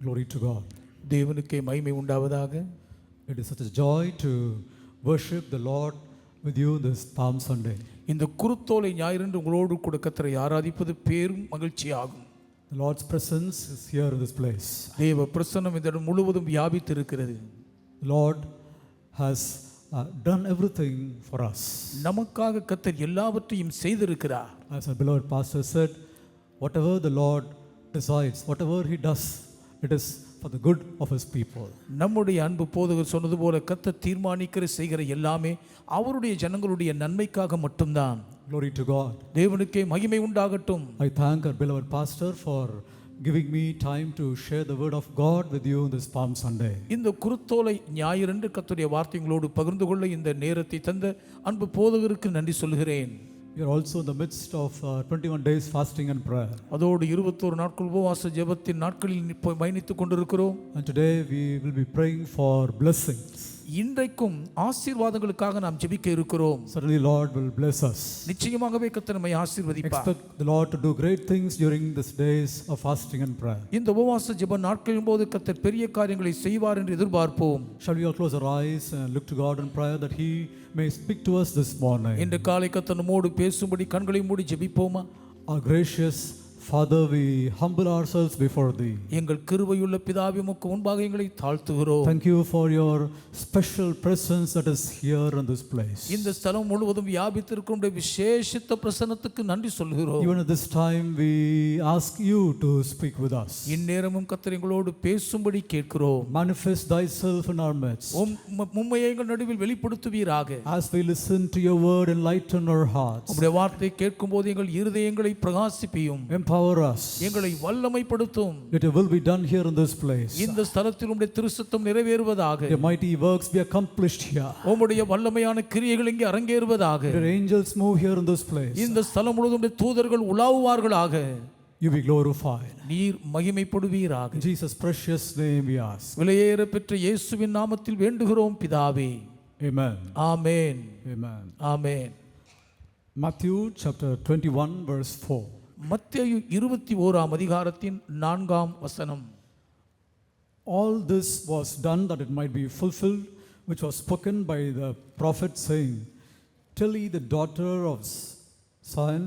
Glory to God. தேவனுக்கே மகிமை உண்டாவதாக. It is such a joy to worship the Lord with you this Palm Sunday. இந்த குருத்தோலை ஞாயிறன்று உங்களோடு கூட கர்த்தரை ஆராதிப்பது பேரும் மகிழ்ச்சியாகும். The Lord's presence is here in this place. தேவ பிரசன்னம் இந்த இடம் முழுவதும் வியாபித்து இருக்கிறது. The Lord has done everything for us. நமக்காக கர்த்தர் எல்லாவற்றையும் செய்திருக்கிறார். As our beloved pastor said, whatever the Lord decides, whatever he does, it is for the good of his people. நம்முடைய அன்பு போதகர் சொன்னது போல கர்த்தர் தீர்மானிக்கிற செய்கிற எல்லாமே அவருடைய ஜனங்களுடைய நன்மைக்காக மட்டும்தான். Glory to God. தேவனுக்கே மகிமை உண்டாகட்டும். I thank our beloved pastor for giving me time to share the word of God with you on this Palm Sunday. இந்த குருத்தோலை ஞாயிறன்று கர்த்தருடைய வார்த்தைகளோடு பகிர்ந்து கொள்ள இந்த நேரத்தை தந்த அன்பு போதகருக்கு நன்றி சொல்கிறேன். We are also in the midst of 21 days fasting and prayer. அதோடு 21 நாட்கள் உபவாச ஜெபத்தின் நாட்களில் பயணித்துக் கொண்டிருக்கிறோம். And today we will be praying for blessings. இன்றைக்கும் ஆசீர்வாதங்களுக்காக நாம் ஜெபிக்க இருக்கிறோம். Certainly Lord will bless us. நிச்சயமாகவே கர்த்தர் நம்மை ஆசீர்வதிப்பார். Expect the Lord to do great things during these days of fasting and prayer. இந்த உபவாச ஜெப நாட்களின் போது கர்த்தர் பெரிய காரியங்களை செய்வார் என்று எதிர்பார்ப்போம். Shall we all close our eyes and look to God in prayer that he may speak to us this morning. இன்று காலை கர்த்தர் நம்மோடு பேசும்படி கண்களை மூடி ஜெபிப்போமா? Our gracious Father, we humble ourselves before thee. எங்கள் கிருபையுள்ள பிதாவே உமக்கு முன்பாக எங்களை தாழ்த்துகிறோம். Thank you for your special presence that is here in this place. இந்த ஸ்தலம் முழுவதும் வியாபித்திருக்கும் உம்முடைய விசேஷித்த பிரசன்னத்துக்கு நன்றி சொல்கிறோம். Even at this time we ask you to speak with us. இந்நேரமும் கர்த்தர் எங்களோடு பேசும்படி கேட்கிறோம். Manifest thyself in our midst. உம்மையை எங்கள் நடுவில் வெளிப்படுத்துவீராக. As we listen to your word, enlighten our hearts. உம்முடைய வார்த்தை கேட்கும்போது எங்கள் இருதயங்களை பிரகாசிப்பியும். Empower us. எங்களை வல்லமைப்படுத்தும். Let your will be done here in this place. இந்த ஸ்தலத்தில் உம்முடைய திருச்சித்தம் நிறைவேறுவதாக. Your mighty works be accomplished here. உம்முடைய வல்லமையான கிரியைகள் இங்கே அரங்கேறுவதாக. Your angels move here in this place. இந்த ஸ்தலம் முழுவதும் உம்முடைய தூதர்கள் உலாவுவார்களாக. You be glorified. நீர் மகிமைப்படுவீராக. In Jesus' precious name we ask. விலையேற பெற்ற இயேசுவின் நாமத்தில் வேண்டுகிறோம் பிதாவே. Amen. ஆமென். Amen. ஆமென். Matthew chapter 21 verse 4. மத்தேயு 21 அதிகாரத்தின் 4ஆம் வசனம். All this was done that it might be fulfilled, which was spoken by the prophet, saying, Tell ye the daughter of Zion,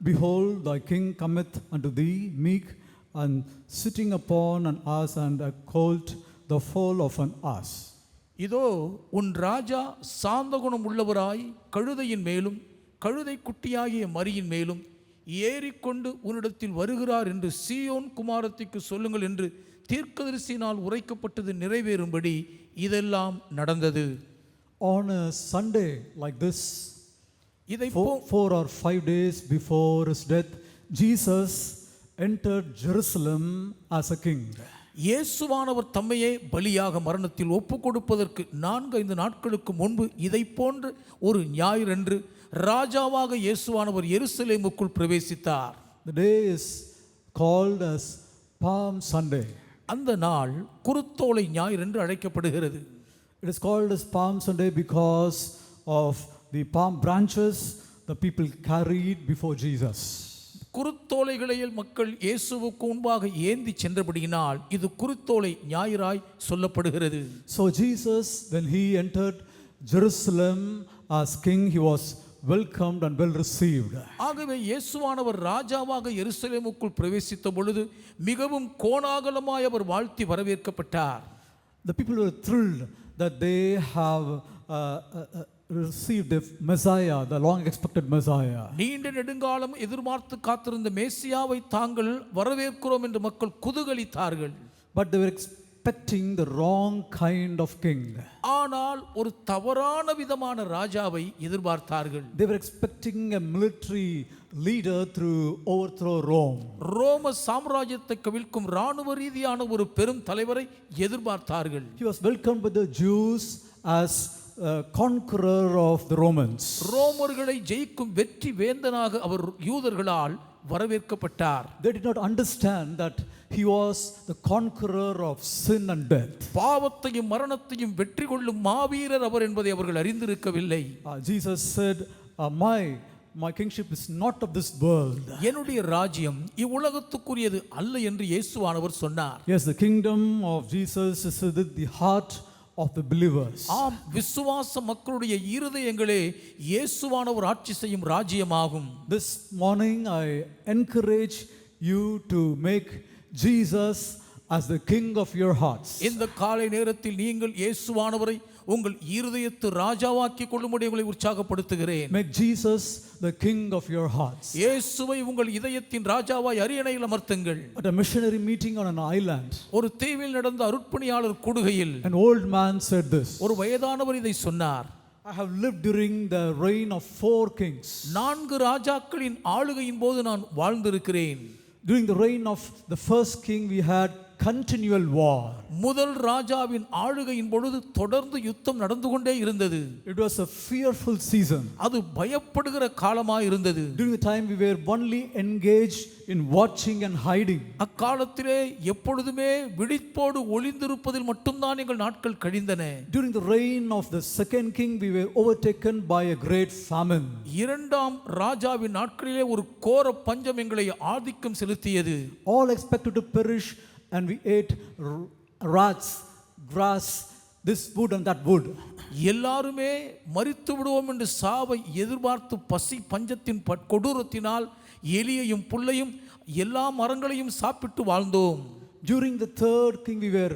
behold, thy king cometh unto thee, meek, and sitting upon an ass, and a colt, the foal of an ass. இதோ உன் ராஜா சாந்த குணம் உள்ளவராய் கழுதையின் மேலும் கழுதை குட்டியாகிய மரியின் மேலும் ஏறிக்கொண்டு உன்னிடத்தில் வருகிறார் என்று சீயோன் குமாரத்திற்கு சொல்லுங்கள் என்று தீர்க்கதரிசியினால் உரைக்கப்பட்டது நிறைவேறும்படி இதெல்லாம் நடந்தது. On a Sunday like this, இதை 4 or 5 days before his death, Jesus entered Jerusalem as a king. இயேசுவானவர் தம்மையே பலியாக மரணத்தில் ஒப்பு கொடுப்பதற்கு 4-5 நாட்களுக்கு முன்பு இதை போன்ற ஒரு ஞாயிறன்று ராஜாவாக இயேசுவானவர் எருசலேமுக்குள் பிரவேசித்தார். The day is called as Palm Sunday. அந்த நாள் குருத்தோலை ஞாயிறு என்று அழைக்கப்படுகிறது. It is called as Palm Sunday because of the palm branches the people carried before Jesus. குருத்தோலைகளை மக்கள் இயேசுவுக்கு முன்பாக ஏந்தி சென்றபடியினால் இது குருத்தோலை ஞாயிறாய் சொல்லப்படுகிறது. So Jesus, when he entered Jerusalem as king, he was welcomed and well received. ஆகவே இயேசுவானவர் ராஜாவாக எருசலேமுக்குள் பிரவேசித்த பொழுது மிகவும் கோலாகலமாய் அவர் வாழ்த்தி வரவேற்கப்பட்டார். The people were thrilled that they have received the Messiah, the long expected Messiah. நீண்ட நெடுங்காலம் எதிர்பார்த்து காத்திருந்த மேசியாவை தாங்கள் வரவேற்கிறோம் என்று மக்கள் குதூகலித்தார்கள். But they were expecting the wrong kind of king. ஆனால் ஒரு தவறான விதமான ராஜாவை எதிர்பார்த்தார்கள். They were expecting a military leader to overthrow Rome. ரோம சாம்ராஜ்யத்தை கவிழ்க்கும் ராணுவ ரீதியான ஒரு பெரும் தலைவரை எதிர்பார்த்தார்கள். He was welcomed by the Jews as conqueror of the Romans. ரோமர்களை ஜெயிக்கும் வெற்றி வேந்தனாக அவர் யூதர்களால் வரவேற்கப்பட்டார். They did not understand that he was the conqueror of sin and death. பாவத்தையும் மரணத்தையும் வெற்றி கொள்ளும் மாவீரர் அவர் என்பதை அவர்கள் அறிந்திருக்கவில்லை. Jesus said, my my kingship is not of this world. என்னுடைய ராஜ்யம் இவ்வுலகத்துக்குரியது அல்ல என்று இயேசுவானவர் சொன்னார். Yes, the kingdom of Jesus is within the heart of the believers. ஆம், விசுவாச மக்களுடைய இருதயங்களே இயேசுவானவர் ஆட்சி செய்யும் ராஜ்யமாகும். This morning I encourage you to make Jesus as the king of your hearts. இந்த காலை நேரத்தில் நீங்கள் இயேசுவானவரை உங்கள் இருதயத்து ராஜாவாக்கிக் கொள்ளும்படி உங்களை உற்சாகப்படுத்துகிறேன். Make Jesus the king of your hearts. இயேசுவை உங்கள் இதயத்தின் ராஜாவாய் அரியணையில் அமர்த்துங்கள். At a missionary meeting on an island, ஒரு தீவில் நடந்த அருட்பணியாளர் கூடுகையில் an old man said this. ஒரு வயதானவர் இதை சொன்னார். I have lived during the reign of 4 kings. 4 ராஜாக்களின் ஆளுகையின் போது நான் வாழ்ந்திருக்கிறேன். During the reign of the first king we had continual war. முதல் ராஜாவின் ஆளுகையின் பொழுது தொடர்ந்து யுத்தம் நடந்து கொண்டே இருந்தது. It was a fearful season. அது பயப்படுகிற காலமாய் இருந்தது. During the time we were only engaged in watching and hiding. அக்காலத்திலே எப்பொழுதுமே விழிப்போடு ஒளிந்திருப்பதில் மட்டும்தான் எங்கள் நாட்கள் கழிந்தன. During the reign of the second king we were overtaken by a great famine. இரண்டாம் ராஜாவின் நாட்களிலே ஒரு கோர பஞ்சம் எங்களை ஆதிக்கம் செலுத்தியது. All expected to perish and we ate rats, grass, this wood and that wood. எல்லாருமே மரித்து விடுவோம் என்று சாவை எதிர்பார்த்து பசி பஞ்சத்தின் கொடூரத்தினால் எலியையும் புல்லையும் எல்லா மரங்களையும் சாப்பிட்டு வாழ்ந்தோம். During the third king we were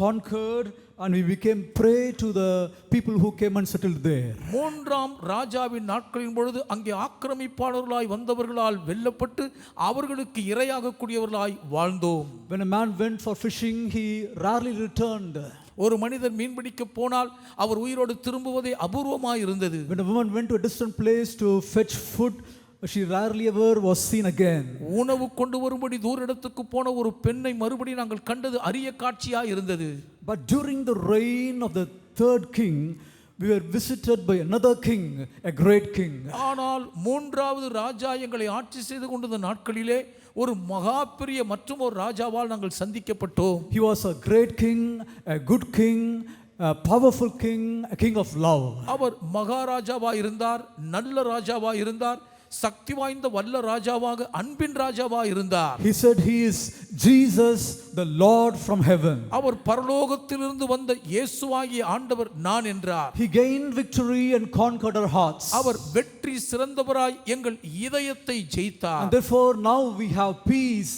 conquered and we became prey to the people who came and settled there. மூன்றாம் ராஜாவின் நாட்களின் பொழுது அங்கே ஆக்கிரமிப்பாளர்களாய் வந்தவர்களால் வெல்லப்பட்டு அவர்களுக்கு இரையாக கூடியவர்களாய் வாழ்ந்தோம். When a man went for fishing he rarely returned. ஒரு மனிதர் மீன்பிடிக்க போனால் அவர் உயிரோடு திரும்புவதே அபூர்வமாய் இருந்தது. When a woman went to a distant place to fetch food, she rarely ever was seen again. உணவு கொண்டு வரும்படி தூர இடத்துக்கு போன ஒரு பெண்ணை மறுபடி நாங்கள் கண்டது அரிய காட்சியாய் இருந்தது. But during the reign of the third king we were visited by another king, a great king. ஆனால் மூன்றாவது ராஜா எங்களை ஆட்சி செய்து கொண்டிருந்த நாட்களிலே ஒரு மகா பெரிய மற்றும் ஒரு ராஜாவால் நாங்கள் சந்திக்கப்பட்டோம். He was a great king, a good king, a powerful king, a king of love. அவர் மகாராஜாவாய் இருந்தார், நல்ல ராஜாவாய் இருந்தார், சக்தி வாய்ந்த வல்ல ராஜாவாக அன்பின் ராஜாவாய் இருந்தார். He said he is Jesus the Lord from heaven. அவர் பரலோகத்திலிருந்து வந்த இயேசுவாகிய ஆண்டவர் நான் என்றார். He gained victory and conquered our hearts. அவர் வெற்றி சிறந்தவராய் எங்கள் இதயத்தை ஜெயித்தார். And therefore now we have peace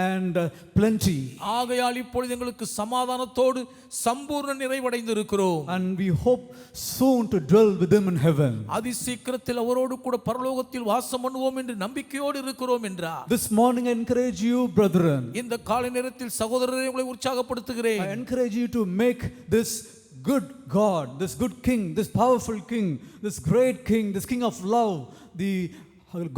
and plenty. ஆகையால் இப்பொழுது எங்களுக்கு சமாதானத்தோடு சம்பூர்ண நிறைவடைந்து இருக்கிறோம். And we hope soon to dwell with him in heaven. அதி சீக்கிரத்தில் அவரோடு கூட பரலோகத்தில் வாசம் பண்ணுவோம் என்று நம்பிக்கையோடு இருக்கிறோம் என்றார். This morning I encourage you, brethren. இந்த காலை நேரத்தில் சகோதரரை உங்களை உற்சாகப்படுத்துகிறேன். I encourage you to make this good God, this good king, this powerful king, this great king, this king of love, the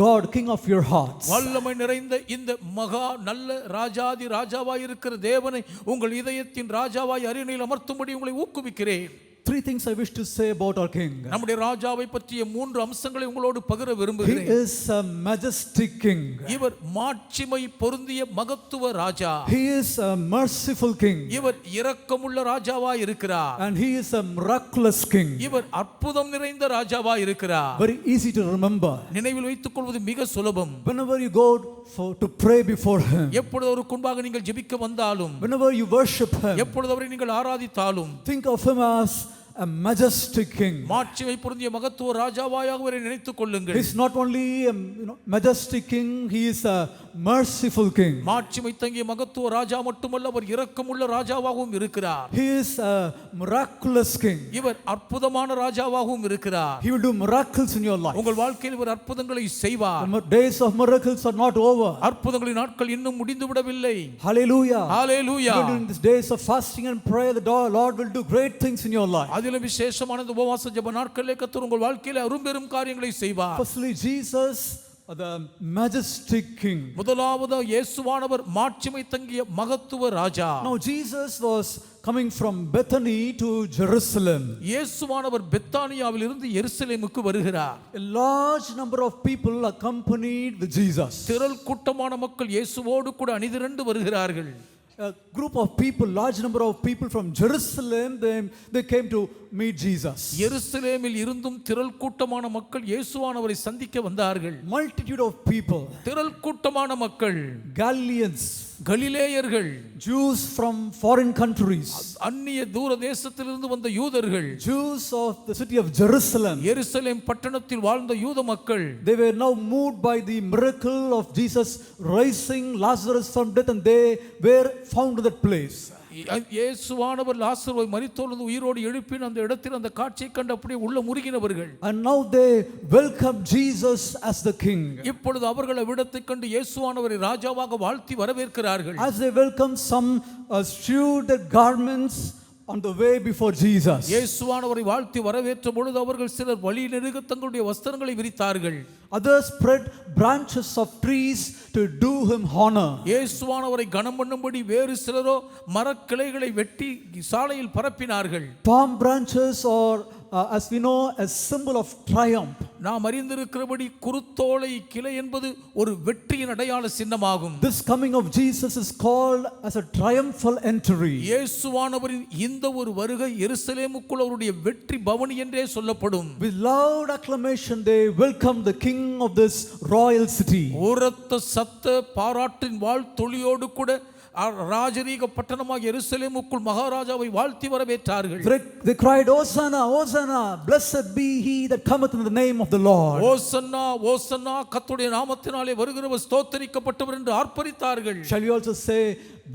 God, king of your hearts. வல்லமை நிறைந்த இந்த மகா நல்ல ராஜாதி ராஜாவாய் இருக்கிற தேவனை உங்கள் இதயத்தின் ராஜாவாய் அரியணையில் அமர்த்தும்படி உங்களை ஊக்குவிக்கிறேன். 3 things I wish to say about our king. நம்முடைய ராஜாவை பற்றிய 3 அம்சங்களை உங்களோடு பகிர He விரும்புகிறேன். is a majestic king. இவர் மாட்சிமை பொருந்திய மகத்துவ ராஜா. He is a merciful king. இவர் இரக்கமுள்ள ராஜாவாய் இருக்கிறார். And he is a miraculous king. இவர் அற்புதம் நிறைந்த ராஜாவாய் இருக்கிறார். Very easy to remember. நினைவில் வைத்துக் கொள்வது மிக சுலபம். Whenever you go to pray before him, எப்பொழுது அவருக்கு முன்பாக நீங்கள் ஜெபிக்க வந்தாலும், whenever you worship him, எப்பொழுது அவரை நீங்கள் ஆராதித்தாலும், think of him as a majestic king. மாட்சிமை பொருந்திய மகத்துவ ராஜாவாயாக அவரை நினைத்துக் கொள்ளுங்கள். He is not only a majestic king, he is a merciful king. மாட்சிமை தங்கிய மகத்துவ ராஜா மட்டுமல்ல, அவர் இரக்கமுள்ள ராஜாவாகவும் இருக்கிறார். He is a miraculous king. இவர் அற்புதமான ராஜாவாகவும் இருக்கிறார். He will do miracles in your life. உங்கள் வாழ்க்கையில் இவர் அற்புதங்களை செய்வார். The days of miracles are not over. அற்புதங்களின் நாட்கள் இன்னும் முடிந்து விடவில்லை. Hallelujah. Hallelujah. Even in these days of fasting and prayer, the Lord will do great things in your life. அதிலும் விசேஷமான இந்த உபவாச ஜெப நாட்களிலே கர்த்தர் உங்கள் வாழ்க்கையிலே அரும்பெரும் காரியங்களை செய்வார். Firstly, Jesus, the majestic king. முதலாவது இயேசுவானவர் மாட்சிமை தங்கிய மகத்துவ ராஜா. Now Jesus was coming from Bethany to Jerusalem. இயேசுவானவர் பெத்தானியாவில் இருந்து எருசலேமுக்கு வருகிறார். A large number of people accompanied with Jesus. திரள் கூட்டமான மக்கள் இயேசுவோடு கூட அணிதிரண்டு வருகிறார்கள். a group of people, large number of people from Jerusalem, they came to meet Jesus. எருசலேமில் இருந்தும் திரள் கூட்டமான மக்கள் இயேசுவானவரை சந்திக்க வந்தார்கள். Multitude of people. திரள் கூட்டமான மக்கள், Galileans, கலிலேயர்கள், Jews from foreign countries, அந்நிய தூர தேசத்திலிருந்து வந்த யூதர்கள், Jews of the city of Jerusalem. எருசலேம் பட்டணத்தில் வாழ்ந்த யூத மக்கள். They were now moved by the miracle of Jesus raising Lazarus from death, and they were found in that place. இயேசுவானவர் லாசருவை மரித்தோலிருந்து உயிரோடு எழுப்பின அந்த இடத்தில் அந்த காட்சியை கண்டு அப்படியே உள்ள முருகினவர்கள். And now they welcome Jesus as the king. இப்பொழுது அவர்கள் அவ்விடத்தை கண்டு இயேசுவானவரை ராஜாவாக வாழ்த்தி வரவேற்கிறார்கள். As they welcome, some strewed their garments on the way before Jesus. இயேசுவானவரை வாழ்த்தி வரவேற்ற பொழுது அவர்கள் சிலர் வழி நெடுக தங்களுடைய வஸ்திரங்களை விரித்தார்கள். Others spread branches of trees to do him honor. இயேசுவானவரை கனம் பண்ணும்படி வேறு சிலரோ மரக்கிளைகளை வெட்டி சாலையில் பரப்பினார்கள். Palm branches are as we know, a symbol of triumph. நாம் அறிந்திருக்கிறபடி குருத்தோலை கிளை என்பது ஒரு வெற்றியின் அடையாள சின்னமாகும். This coming of Jesus is called as a triumphal entry. இயேசுவானவரின் இந்த ஒரு வருகை எருசலேமுக்குள் அவருடைய வெற்றி பவனி என்றே சொல்லப்படும். With loud acclamation they welcome the king of this royal city. உரத்த சத்த பாராட்டின் வாழ்த்தொலியோடு கூட ராஜரீக பட்டணமாக எருசலேமுக்குள் மகாராஜாவை வாழ்த்தி வரவேற்றார்கள். They cried, Hosanna, Hosanna, blessed be he that cometh in the name of the Lord. ஓசன்னா ஓசன்னா, கர்த்தருடைய நாமத்தினாலே வருகிறவர் ஸ்தோத்திரிக்கப்பட்டவர் என்று ஆர்ப்பரித்தார்கள். Shall we also say,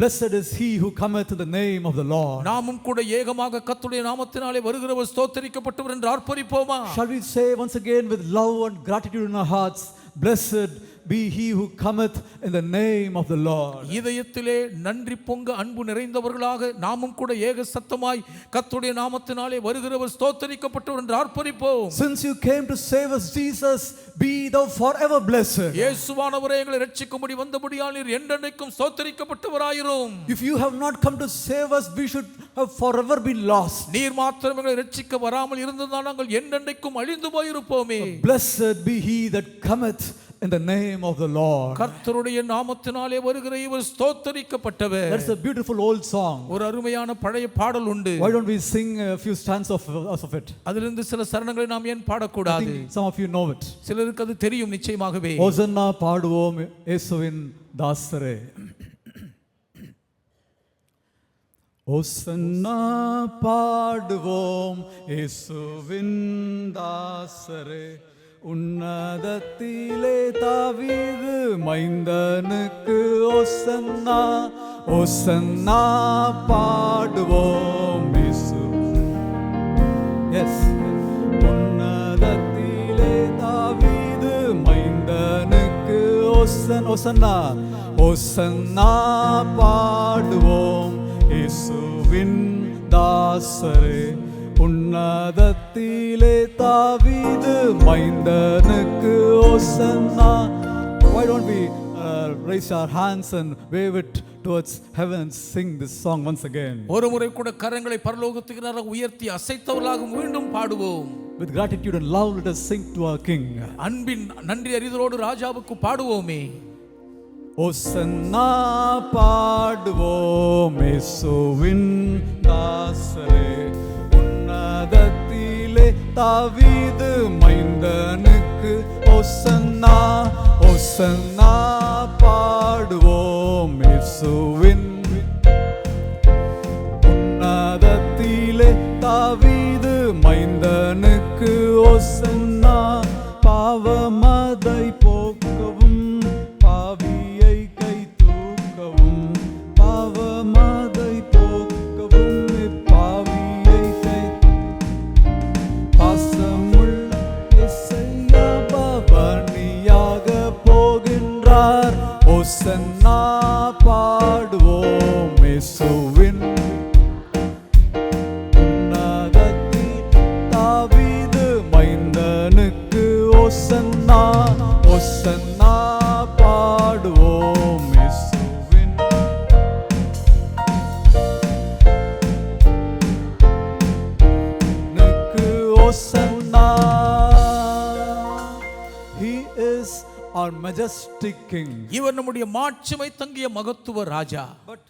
blessed is he who cometh in the name of the Lord? நாமும் கூட ஏகமாக கர்த்தருடைய நாமத்தினாலே வருகிறவர் ஸ்தோத்திரிக்கப்பட்டவர் என்று ஆர்ப்பரிப்போமா? Shall we say once again with love and gratitude in our hearts, blessed be he who cometh in the name of the Lord? இதயத்திலே நன்றி பொங்க அன்பு நிறைந்தவர்களாக நாமும் கூட ஏக சத்தமாய் கர்த்தருடைய நாமத்தினாலே வருகிறவர் ஸ்தோத்திரிக்கப்பட்டவர் என்று ஆர்ப்பரிப்போம். Since you came to save us, Jesus, be thou forever blessed. இயேசுவானவரே எங்களை இரட்சிக்கும்படி வந்தபடியால் நீர் என்றென்றைக்கும் ஸ்தோத்திரிக்கப்பட்டவராயிரும். If you have not come to save us, we should have forever been lost. நீர் மாத்திரம் எங்களை இரட்சிக்க வராமல் இருந்ததால் நாங்கள் என்றென்றைக்கும் அழிந்து போயிருப்போமே. Blessed be he that cometh in the name of the Lord. கர்த்தருடைய நாமத்தினாலே வருகிற இவர் ஸ்தோத்திரிக்கப்பட்டவர். That's a beautiful old song. ஒரு அருமையான பழைய பாடல் உண்டு. Why don't we sing a few stanzas of it? அதிலிருந்து சில சரணங்களை நாம் ஏன் I பாடக்கூடாது? think some of you know it. சிலருக்கு அது தெரியும் நிச்சயமாகவே. Hosanna பாடுவோம் இயேசுவின் தாசரே. Hosanna பாடுவோம் இயேசுவின் தாசரே, உன்னதத்திலே தாவீது மைந்தனுக்கு ஓசன்னா, ஓசன்னா பாடுவோம் இயேசு. Yes. உன்னதத்திலே தாவீது மைந்தனுக்கு ஓசன்னா, ஓசன்னா பாடுவோம் இயேசுவின் தாசரே, உன்னதத்திலே தாவீது மைந்தனுக்கு ஓசன்னா. Why don't we raise our hands and wave it towards heaven and sing this song once again? ஒரு முறை கூட கரங்களை பரலோகத்துக்கு நேராக உயர்த்தி அசைத்தவர்களாக மீண்டும் பாடுவோம். With gratitude and love, let us sing to our King. அன்பின் நன்றி அறிதலோடு ராஜாவுக்கு பாடுவோமே. ஓசன்னா பாடுவோம் இயேசுவின் தாசரே, உன்னதத்திலே தாவீது மைந்தனுக்கு ஓசன்னா, ஓசன்னா பாடுவோம் இயேசுவின், உன்னதத்திலே தாவீது மைந்தனுக்கு ஓசன்னா. பாவமதை போக்கவும் பாவியை கை தூக்கவும், பாவமதை போக்கவும் பாவியை கை, பாசமுள்ள இயேசையா பவனியாக போகின்றார். ஓசன்னா பாடுவோம் இயேசுவின், உன்னதத்தில் தாவீது மைந்தனுக்கு ஓசன்னா, ஓசன்னா பாடுவோம் இயேசுவின். னுக்கு ஓசன்னா. He is our majestic king. இவர் நம்முடைய மாட்சிமை தங்கிய மகத்துவ ராஜா. But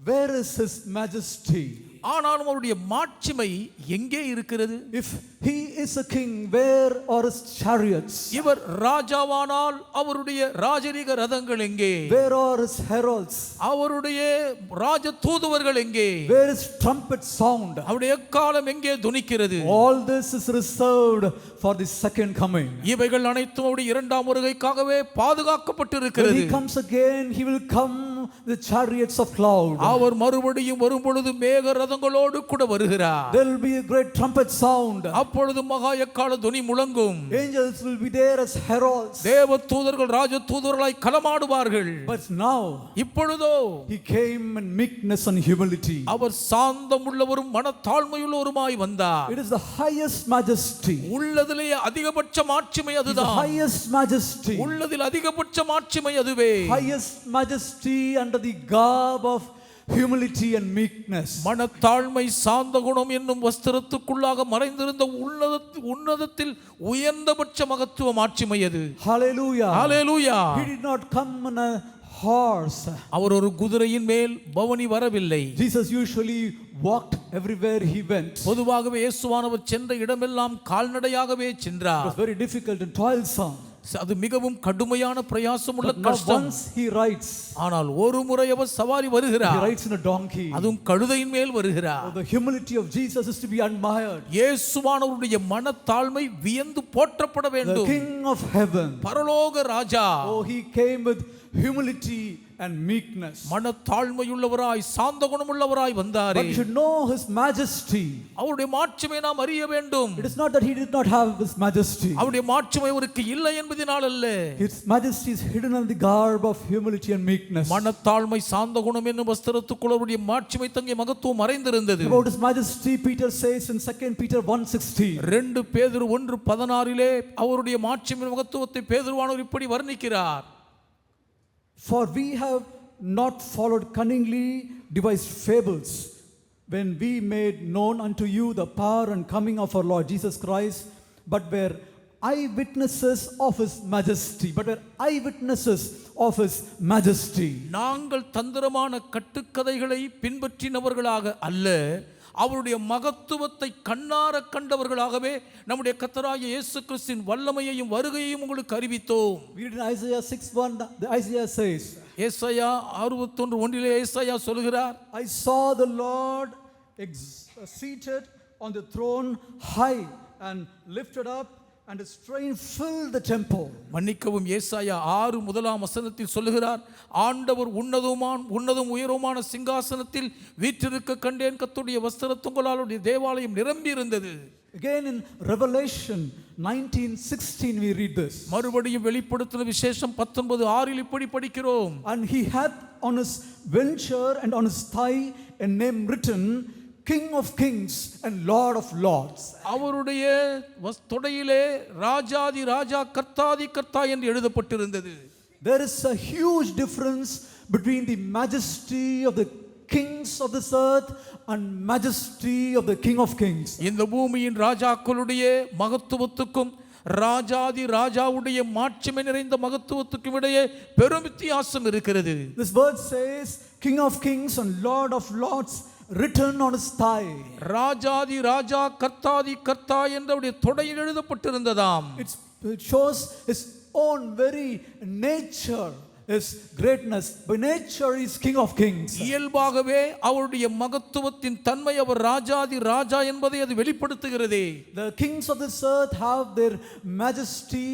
where is his majesty? ஆனாலும் அவருடைய மாட்சிமை எங்கே இருக்கிறது? If he is a king, where are his chariots? இவர் ராஜாவானால் அவருடைய ராஜரீக ரதங்கள் எங்கே? Where are his heralds? அவருடைய ராஜ தூதுவர்கள் எங்கே? Where is trumpet sound? அவருடைய எக்காலம் எங்கே துணிக்கிறது? All this is reserved for the second coming. இவைகள் அனைத்தும் அவருடைய இரண்டாம் வருகைக்காகவே பாதுகாக்கப்பட்டு When இருக்கிறது. he comes again, he will come with chariots of cloud. அவர் மறுபடியும் வரும் பொழுது மேக ரதங்களோடு கூட வருகிறார். There will be a great trumpet sound. அப்பொழுது மகா எக்கால துணி முழங்கும். Angels will be there as heralds. தேவ தூதர்கள் ராஜ தூதர்களாய் களமாடுவார்கள். But now இப்பொழுதோ he came in meekness and humility. அவர் சாந்தம் உள்ளவரும் மனத்தாழ்மையுள்ளவருமாய் வந்தார். It is the highest majesty. உள்ளதிலே அதிகபட்ச மாட்சிமை It is the அதுதான். highest majesty. உள்ளதில் அதிகபட்ச மாட்சிமை அதுவே. Highest majesty under the garb of humility and meekness. மனத்தாழ்மை சாந்த குணம் என்னும் வஸ்திரத்துக்குள்ளாக மறைந்திருந்த உன்னதத்தில் உயர்ந்தபட்ச மகத்துவ மாட்சிமை அது. Hallelujah. Hallelujah. He did not come on a horse. அவர் ஒரு குதிரையின் மேல் பவனி வரவில்லை. Jesus usually walked everywhere he went. பொதுவாகவே இயேசுவானவர் சென்ற இடமெல்லாம் கால்நடையாகவே It சென்றார். was very difficult and toilsome. அது மிகவும் கடுமையான பிரயாசமுள்ள But now கஷ்டம். once he rides, ஆனால் ஒரு முறை அவர் சவாரி he வருகிறார். rides in a donkey. அதுவும் கழுதையின் மேல் வருகிறார். The humility of Jesus is to be admired. இயேசுவானவருடைய மனத்தாழ்மை வியந்து போற்றப்பட The வேண்டும். King of heaven. பரலோக ராஜா Oh, he came with humility and meekness. மனத்தாழ்மையுள்ளவராய் சாந்த குணமுள்ளவராய் வந்தாரே. But you should know his majesty. அவருடைய மாட்சிமை நாம் அறிய வேண்டும். It is not that he did not have his majesty. அவருடைய மாட்சிமை அவருக்கு இல்லை என்பதினால் அல்ல. His majesty is hidden in the garb of humility and meekness. மனத்தாழ்மை சாந்த குணம் என்னும் வஸ்திரத்துக்குள் அவருடைய மாட்சிமை தங்கிய மகத்துவம் மறைந்திருந்தது. About his majesty, Peter says in 2 Peter 1:16. 2 பேதுரு 1:16 அவருடைய மாட்சிமை மகத்துவத்தை பேதுருவானவர் இப்படி வர்ணிக்கிறார். For we have not followed cunningly devised fables when we made known unto you the power and coming of our Lord Jesus Christ, but were eyewitnesses of his majesty. But were eyewitnesses of his majesty. நாங்கள் தந்திரமான கட்டுக்கதைகளை பின்பற்றினவர்களாக அல்ல, அவருடைய மகத்துவத்தை கண்ணார கண்டவர்களாகவே நம்முடைய கர்த்தராகிய இயேசு கிறிஸ்துவின் வல்லமையையும் வருகையையும் உங்களுக்கு அறிவித்தோம். Read in Isaiah 6:1, the Isaiah says, ஏசாயா 61:1 ஏசாயா சொல்கிறார், I saw the Lord seated on the throne high and lifted up, and his train filled the temple. மன்னிக்கவும், ஏசாயா 6:1 சொல்லுகிறார், ஆண்டவர் உன்னதம் உயரமான சிங்காசனத்தில் வீற்றிருக்க கண்டேன், கர்த்தருடைய வஸ்திரத்துங்களாலுடைய தேவாலயம் நிரம்பி இருந்தது. Again in Revelation 19:16 we read this. மறுபடியும் வெளிப்படுத்தின விசேஷம் 19:6 இப்படி படிக்கிறோம். And he hath on his venture and on his thigh a name written, King of Kings and Lord of Lords. அவருடைய தொடையிலே ராஜாதி ராஜா கர்த்தாதி கர்த்தா என்று எழுதப்பட்டிருந்தது. There is a huge difference between the majesty of the kings of this earth and majesty of the King of Kings. இந்த பூமியின் ராஜாக்களுடைய மகத்துவத்துக்கும் ராஜாதி ராஜாவுடைய மாட்சிமை நிறைந்த மகத்துவத்துக்கும் இடையே பெரும் வித்தியாசம் இருக்கிறது. This word says King of Kings and Lord of Lords written on his thigh. ராஜாதி ராஜா கர்த்தாதி கர்த்தா என்று அவருடைய தொடையில் எழுதப்பட்டிருந்ததாம். It shows his own very nature, his greatness. By nature he is King of Kings. இயல்பாகவே அவருடைய மகத்துவத்தின் தன்மை அவர் ராஜாதி ராஜா என்பதை அது வெளிப்படுத்துகிறது. The kings of this earth have their majesty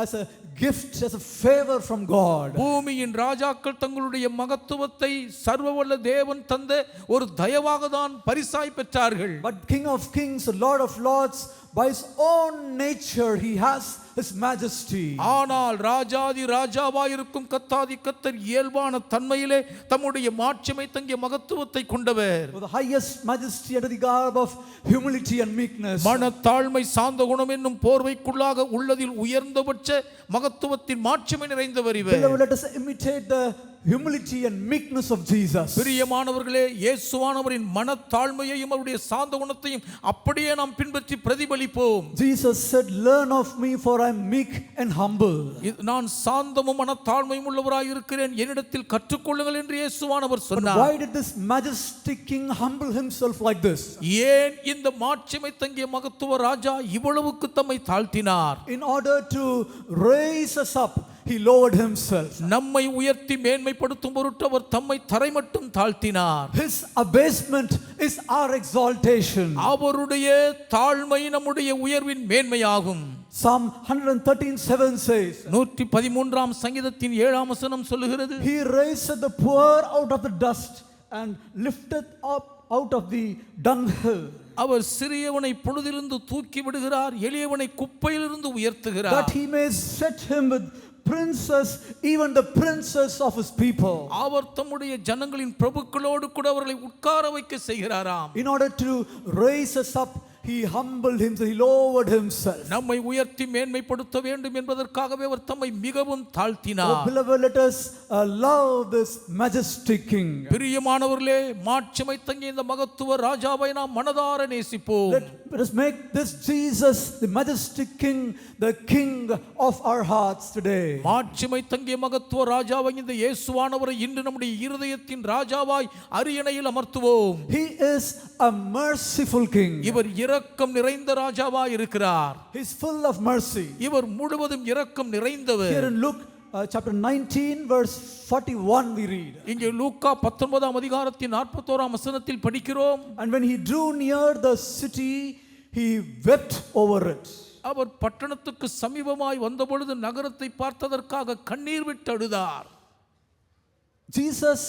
as a gift, as a favor from God. பூமியின் ராஜாக்கள் தங்களுடைய மகத்துவத்தை சர்வவல்ல தேவன் தந்த ஒரு தயவாக தான் பரிசாய் பெற்றார்கள். But King of Kings, Lord of Lords, by his own nature he has his majesty. ஆனால் ராஜாதி ராஜாவாயிருக்கும் கர்த்தாதி கர்த்தர் இயல்பான தன்மையிலே தம்முடைய மாட்சிமை தங்கிய மகத்துவத்தை கொண்டவர். For the highest majesty under the garb of humility and meekness. மனத்தாழ்மை சாந்த குணம் என்னும் போர்வைக்குள்ளாக உள்ளதில் உயர்ந்தபட்ச மகத்துவத்தின் மாட்சிமை நிறைந்தவர் இவர். Beloved, let us imitate the humility and meekness of Jesus. பிரியமானவர்களே, இயேசுவானவரின் மனத்தாழ்மையையும் அவருடைய சாந்த குணத்தையும் அப்படியே நாம் பின்பற்றி பிரதிபலிப்போம். Jesus said, "Learn of me, for I am meek and humble." நான் சாந்தமும் மனத்தாழ்மையும் உள்ளவராய் இருக்கிறேன், என்னிடத்தில் கற்றுக்கொள்ளுங்கள் என்று இயேசுவானவர் But சொன்னார். why did this majestic king humble himself like this? ஏன் இந்த மாட்சிமை தங்கிய மகத்துவ ராஜா இவ்வளவுக்கு தம்மை தாழ்த்தினார்? In order to raise us up, he lowered himself. நம்மை உயர்த்தி மேன்மைப்படுத்தும் பொருட்டு அவர் தம்மை தரை மட்டும் தாழ்த்தினார். His abasement is our exaltation. அவருடைய தாழ்மை நம்முடைய உயர்வின் மேன்மையாகும். Psalm 113:7 says, 113ஆம் சங்கீதத்தின் 7ஆம் வசனம் சொல்லுகிறது, "He raiseth the poor out of the dust and lifteth up out of the dunghill, அவர் சிறியவனை பொழுதிலிருந்து தூக்கி விடுகிறார், எளியவனை குப்பையிலிருந்து உயர்த்துகிறார். that he may set him with princes, even the princes of his people." அவர் தம்முடைய ஜனங்களின் பிரபுக்களோடு கூட அவர்களை உட்கார வைக்க செய்கிறாராம். In order to raise us up, he humbled himself, he lowered himself. நம்மை உயர்த்தி மேன்மைப்படுத்த வேண்டும் என்பதற்காகவே அவர் தம்மை மிகவும் Oh, தாழ்த்தினார். beloved, let us love this majestic king. பிரியமானவர்களே, மாட்சிமை தங்கிய இந்த மகத்துவ ராஜாவை நாம் மனதார நேசிப்போம். Let us make this Jesus, the majestic king, the king of our hearts today. மாட்சிமை தங்கிய மகத்துவ ராஜாவை இந்த இயேசுவானவரை இன்று நம்முடைய இருதயத்தின் ராஜாவாய் அரியணையில் அமர்த்துவோம். He is a merciful king. இவர் இரக்கம் நிறைந்த ராஜாவாய் இருக்கிறார். He is full of mercy. இவர் முழுவதும் இரக்கம் நிறைந்தவர். Here in Luke chapter 19 verse 41 we read, இங்கே லூக்கா 19ஆம் அதிகாரத்தின் 41ஆம் வசனத்தில் படிக்கிறோம், "And when he drew near the city, he wept over it." அவர் பட்டணத்துக்கு சமீபமாய் வந்தபொழுது நகரத்தை பார்த்ததற்காக கண்ணீர் விட்டு அழுதார். Jesus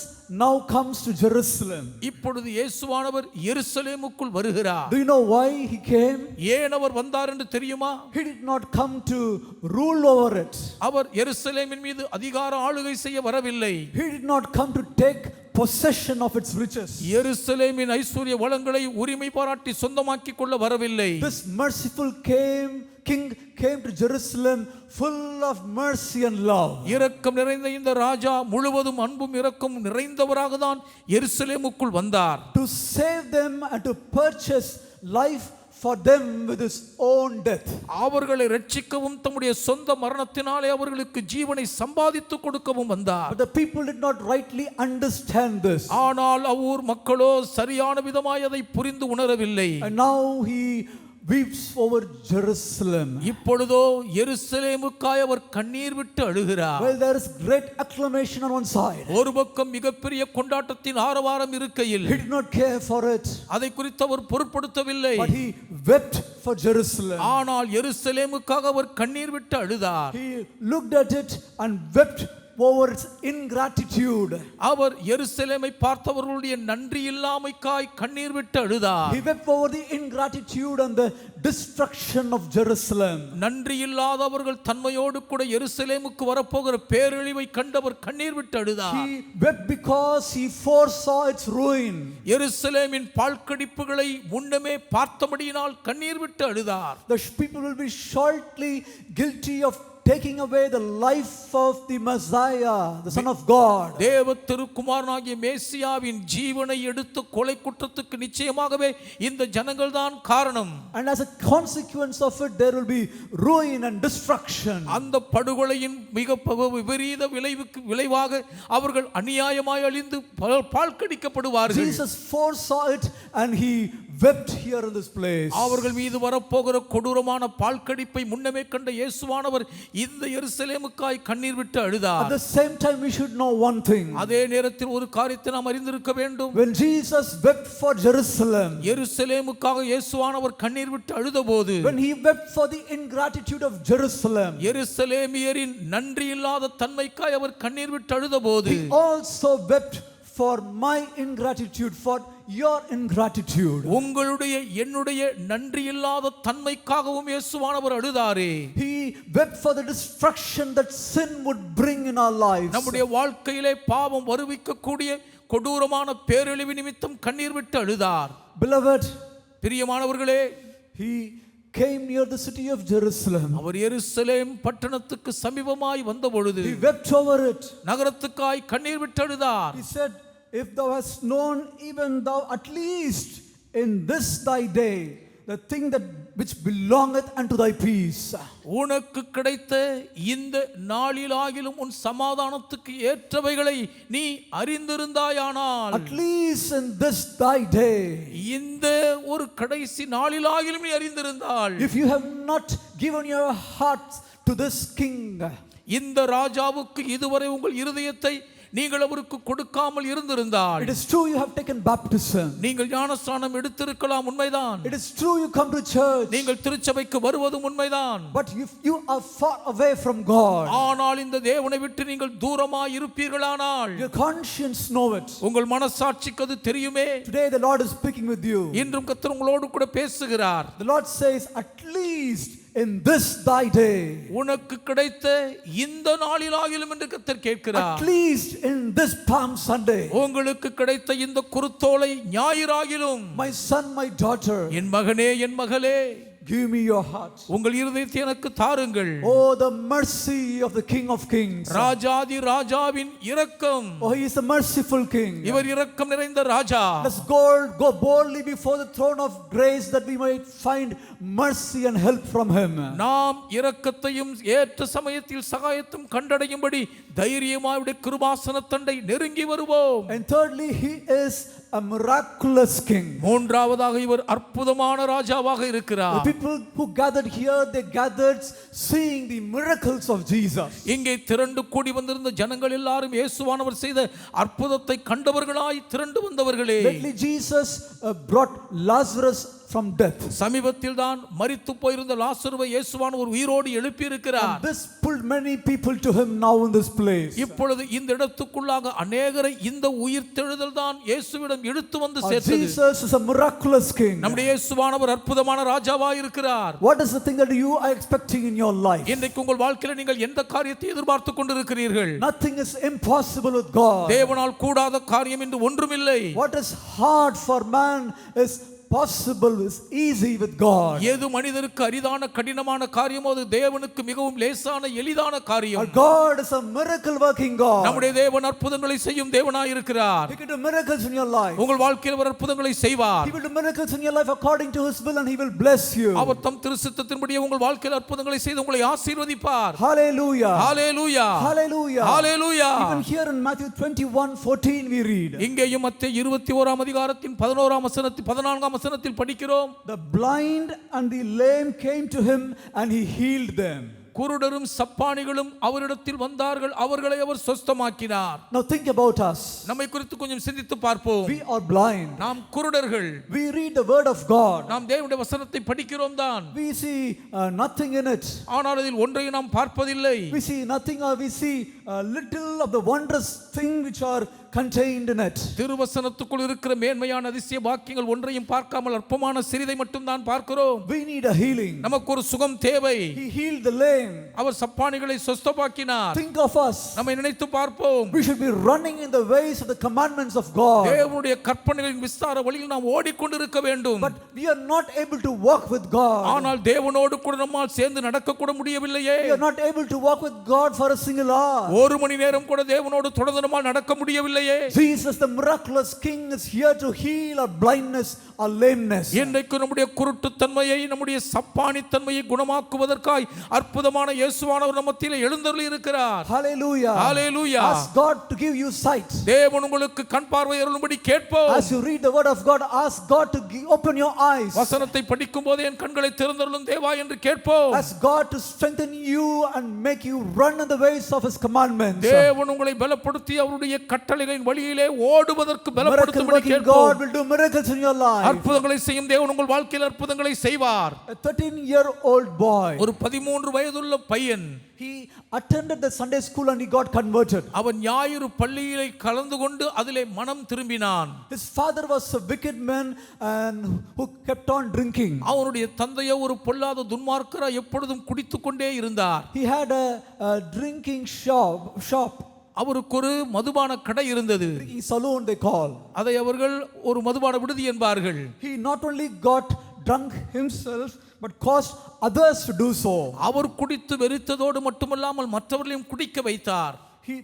now comes to Jerusalem. இப்பொழுது இயேசுவானவர் எருசலேமுக்குள் வருகிறார். Do you know why he came? ஏன் அவர் வந்தார் என்று தெரியுமா? He did not come to rule over it. அவர் எருசலேமின் மீது அதிகார ஆளுகை செய்ய வரவில்லை. He did not come to take possession of its riches. எருசலேமின் ஐஸ்வர்ய வளங்களை உரிமை பாராட்டி சொந்தமாக்கிக் கொள்ள வரவில்லை. This merciful king came to Jerusalem full of mercy and love. இரக்கம் நிறைந்த இந்த ராஜா முழுவதும் அன்பும் இரக்கம் நிறைந்தவராக தான் எருசலேமுக்குள் வந்தார். To save them and to purchase life for them with his own death. அவர்களை ரட்சிக்கவும் தம்முடைய சொந்த மரணத்தினாலே அவர்களுக்கு ஜீவனை சம்பாதித்து கொடுக்கவும் வந்தார். But the people did not rightly understand this. ஆனால் அவ்வூர் மக்களோ சரியான விதமாய் அதை புரிந்து உணரவில்லை. And now he weeps over Jerusalem. இப்பொழுதோ எருசலேமுக்காய் அவர் கண்ணீர் விட்டு அழுகிறார். Well, there is great acclamation on one side. ஒரு பக்கம் மிகப்பெரிய கொண்டாட்டத்தின் ஆரவாரம் இருக்கையில் He did not care for it. அதை குறித்து அவர் பொருட்படுத்தவில்லை. But he wept for Jerusalem. ஆனால் எருசலேமுக்காக அவர் கண்ணீர் விட்டு அழுதார். He looked at it and wept over its ingratitude. அவர் எருசலேமை பார்த்தவர்களுடைய நன்றி இல்லாமைக்காய் கண்ணீர் விட்டு அழுதார். He wept over the ingratitude and the destruction of Jerusalem. நன்றி இல்லாதவர்கள் தன்மையோடு கூட எருசலேமுக்கு வரப்போகிற பேரழிவை கண்டவர் கண்ணீர் விட்டு அழுதார். He wept because he foresaw its ruin. எருசலேமின் பாழ்கடிப்புகளை முன்னமே பார்த்தபடியினால் கண்ணீர் விட்டு அழுதார். The people will be shortly guilty of taking away the life of the Messiah, the Son of God. தேவ திருக்குமாரனாகிய மேசியாவின் ஜீவனை எடுத்து கொலை குற்றத்துக்கு நிச்சயமாகவே இந்த ஜனங்கள் தான் காரணம். And as a consequence of it, there will be ruin and destruction. அந்த படுகொலையின் மிக விபரீத விளைவாக அவர்கள் அநியாயமாய் அழிந்து பாழ்கடிக்கப்படுவார்கள். Jesus foresaw it and he wept here in this place. அவர்கள் மீது வரப்போகிற கொடூரமான பாழ்கடிப்பை முன்னமே கண்ட இயேசுவானவர் இந்த எருசலேமுக்காய் கண்ணீர் விட்டு அழுதார். At the same time, we should know one thing. அதே நேரத்தில் ஒரு காரியத்தை நாம் அறிந்திருக்க வேண்டும். When Jesus wept for Jerusalem, எருசலேமுக்காக இயேசுவானவர் கண்ணீர் விட்டு அழுதபோது, when he wept for the ingratitude of Jerusalem, எருசலேமியரின் நன்றி இல்லாத தன்மைக்காய் அவர் கண்ணீர் விட்டு அழுதபோது, he also wept for my ingratitude, for your ingratitude. உங்களுடைய என்னுடைய நன்றி இல்லாத தன்மைக்காகவும் இயேசுவானவர் அழுதாரே. He wept for the destruction that sin would bring in our lives. நம்முடைய வாழ்க்கையிலே பாவம் வருவிக்கக்கூடிய கொடூரமான பேரழிவு நிமித்தம் கண்ணீர் விட்டு அழுதார். Beloved, பிரியமானவர்களே, he came near the city of Jerusalem, அவர் எருசலேம் பட்டணத்துக்கு சமீபமாய் வந்த பொழுது he wept over it. நகரத்துக்காய் கண்ணீர் விட்டழுதார். He said, if thou hast known, even thou at least in this thy day, the thing that which belongeth unto thy peace. உனக்கு கிடைத்த இந்த நாளிலாகிலும் உன் சமாதானத்துக்கு ஏற்றவைகளை நீ அறிந்திருந்தாயானால், At least in this thy day, இந்த ஒரு கடைசி நாளிலாகிலும் நீ அறிந்திருந்தால், if you have not given your heart to this king, இந்த ராஜாவுக்கு இதுவரை உங்கள் இருதயத்தை நீங்கள் அவருக்கு கொடுக்காமல் இருந்திருந்தால், it is true you have taken baptism, நீங்கள் ஞானஸ்நானம் எடுத்திருக்கலாம், உண்மைதான். it is true you come to church, நீங்கள் திருச்சபைக்கு வருவதும் உண்மைதான். but if you are far away from God, ஆனால் இந்த தேவனை விட்டு நீங்கள் தூரமாய் இருப்பீர்களானால், your conscience know it. உங்கள் மனசாட்சிக்கு அது தெரியுமே. Today the Lord is speaking with you. இன்றும் கர்த்தர் உங்களோடு கூட பேசுகிறார். The Lord says, at least in this thy day, உனக்கு கிடைத்த இந்த நாளிலாகிலும் என்று கர்த்தர் கேட்கிறார். at least in this Palm Sunday, உங்களுக்கு கிடைத்த இந்த குருத்தோலை ஞாயிறாகிலும், my son, my daughter, என் மகனே என் மகளே, give me your heart. உங்கள் இருதயத்தை எனக்கு தாருங்கள். Oh, the mercy of the King of Kings. ராஜாதி ராஜாவின் இரக்கம். Oh, he is a merciful King. இவர் இரக்கம் நிறைந்த ராஜா. Let's go boldly before the throne of grace that we might find mercy and help from him. நாம் இரக்கத்தையும் ஏற்ற சமயத்தில் சகாயத்தும் கண்டடையும்படி தைரியமாய் அவருடைய கிருபாசனத்தண்டை நெருங்கி வருவோம். And thirdly, he is a miraculous king. மூன்றாவதாக இவர் அற்புதமான ராஜாவாக The இருக்கிறார். people who gathered here, they gathered seeing the miracles of Jesus. இங்கே திரண்டு கூடி வந்திருந்த ஜனங்கள் எல்லாரும் இயேசுவானவர் செய்த அற்புதத்தை கண்டவர்களாய் திரண்டு வந்தவர்களே. Lately Jesus brought Lazarus from death. சமீபத்தில் தான் மரித்து போயிருந்த லாசருவை இயேசுவானவர் உயிரோடு எழுப்பி இருக்கிறார். And this pulled many people to him now in this place. இப்பொழுது இந்த இடத்துக்குள்ளாக அநேகரை இந்த உயிர்த்தெழுதல் தான் இயேசுவிடம் இழுத்து வந்து சேர்த்தது. Jesus is a miraculous king. நம்முடைய இயேசுவானவர் அற்புதமான ராஜாவாய் இருக்கிறார். What is the thing that you are expecting in your life? இன்றைக்கு உங்கள் வாழ்க்கையில நீங்கள் எந்த காரியத்தை எதிர்பார்த்து கொண்டிருக்கிறீர்கள்? Nothing is impossible with God. தேவனால் கூடாத காரியம் என்று ஒன்றுமில்லை. What is hard for man is possible, is easy with God. எது மனிதருக்கு அரிதான கடினமான காரியமோ அது தேவனுக்கு மிகவும் லேசான எளிதான Our காரியம். God is a miracle working God. நம்முடைய தேவன் அற்புதங்களை செய்யும் தேவனாய் இருக்கிறார். He can do miracles in your life. உங்கள் வாழ்க்கையில் அவர் அற்புதங்களை செய்வார். He will do miracles in your life according to his will, and he will bless you. அவர் தம் திருச்சித்தத்தின்படியே உங்கள் வாழ்க்கையில் அற்புதங்களை செய்து உங்களை ஆசீர்வதிப்பார். Hallelujah. Hallelujah. Hallelujah. Hallelujah. Even here in Matthew 21:14 we read, இங்கேயும் மத்தேயு 21ஆம் அதிகாரத்தின் 11ஆம் வசனத்தில் 14ஆம் வசனத்தில் படிக்கிறோம். the blind and the lame came to him and he healed them. குருடரும் சப்பானிகளும் அவரிடத்தில் வந்தார்கள், அவர்களை அவர் சொஸ்தமாக்கினார். Now think about us. நம்மை குறித்து கொஞ்சம் சிந்தித்து பார்ப்போம். We are blind. நாம் குருடர்கள். We read the word of God. நாம் தேவனுடைய வசனத்தை படிக்கிறோம் தான். We see nothing in it. ஆனால் அதில் ஒன்றையும் நாம் பார்ப்பதில்லை. We see nothing, or we see little of the wondrous thing which are contained in it. திருவசனத்துக்குள் இருக்கிற மேன்மையான அதிசய வாக்கியங்கள் ஒன்றையும் பார்க்காமல் அற்பமான சிறிதை மட்டும் தான் பார்க்கிறோம். We need a healing. நமக்கு ஒரு சுகம் தேவை. He healed the lame. Our சப்பானிகளை சொஸ்தமாக்கினார். Think of us. நம்மை நினைத்து பார்ப்போம். We should be running in the ways of the commandments of God. தேவனுடைய கற்பனைகளின் விஸ்தார வழியில் நாம் ஓடிக்கொண்டிருக்க வேண்டும். But we are not able to walk with God. ஆனால் தேவனோடு கூட நம்மால் சேர்ந்து நடக்க கூட முடியவில்லையே. We are not able to walk with God for a single hour. ஒரு மணி நேரம் கூட தேவனோடு தொடர்ந்து நம்மால் நடக்க முடியவில்லையே. Jesus, the miraculous King, is here to heal our blindness, our lameness. இன்றைக்கு நம்முடைய குருட்டுத்தன்மையை, நம்முடைய சப்பானித்தன்மையை குணமாக்குவதற்காய் அற்புதமான இயேசுவானவர் நம்மத்திலே எழுந்தருளி இருக்கிறார். Hallelujah. Hallelujah. Ask God to give you sight. தேவன் உங்களுக்கு கண் பார்வை அருளும்படி கேட்போம். As you read the word of God, ask God to open your eyes. வசனத்தை படிக்கும் போது என் கண்களை திறந்தருளும் தேவா என்று கேட்போம். Ask God to strengthen you and make you run in the ways of his commandments. தேவன் உங்களை பலப்படுத்தி அவருடைய கட்டளைகளின் வழியிலே ஓடுவதற்கு பலப்படுத்தும்படி Miracle-working கேட்போம். God will do miracles in your life. அற்புதங்களை செய்யும் தேவன் உங்கள் வாழ்க்கையில் அற்புதங்களை செய்வார். A 13-year-old boy, ஒரு 13 வயதுள்ள பையன், he attended the Sunday school and he got converted. அவன் ஞாயிறு பள்ளியிலே கலந்து கொண்டு அதிலே மனம் திரும்பினான். His father was a wicked man and who kept on drinking. அவனுடைய தந்தையோ ஒரு பொல்லாத துன்மார்க்கராய் எப்பொழுதும் குடித்துக்கொண்டே இருந்தார். He had a drinking shop. அவருக்கு ஒரு மதுபான கடை இருந்தது. Drinking saloon they call. அதை அவர்கள் ஒரு மதுபான விடுதி என்பார்கள். He not only got drunk himself, but caused others to do so. அவர் குடித்து வெறித்ததோடு மட்டுமல்லாமல் மற்றவர்களையும் குடிக்க வைத்தார்.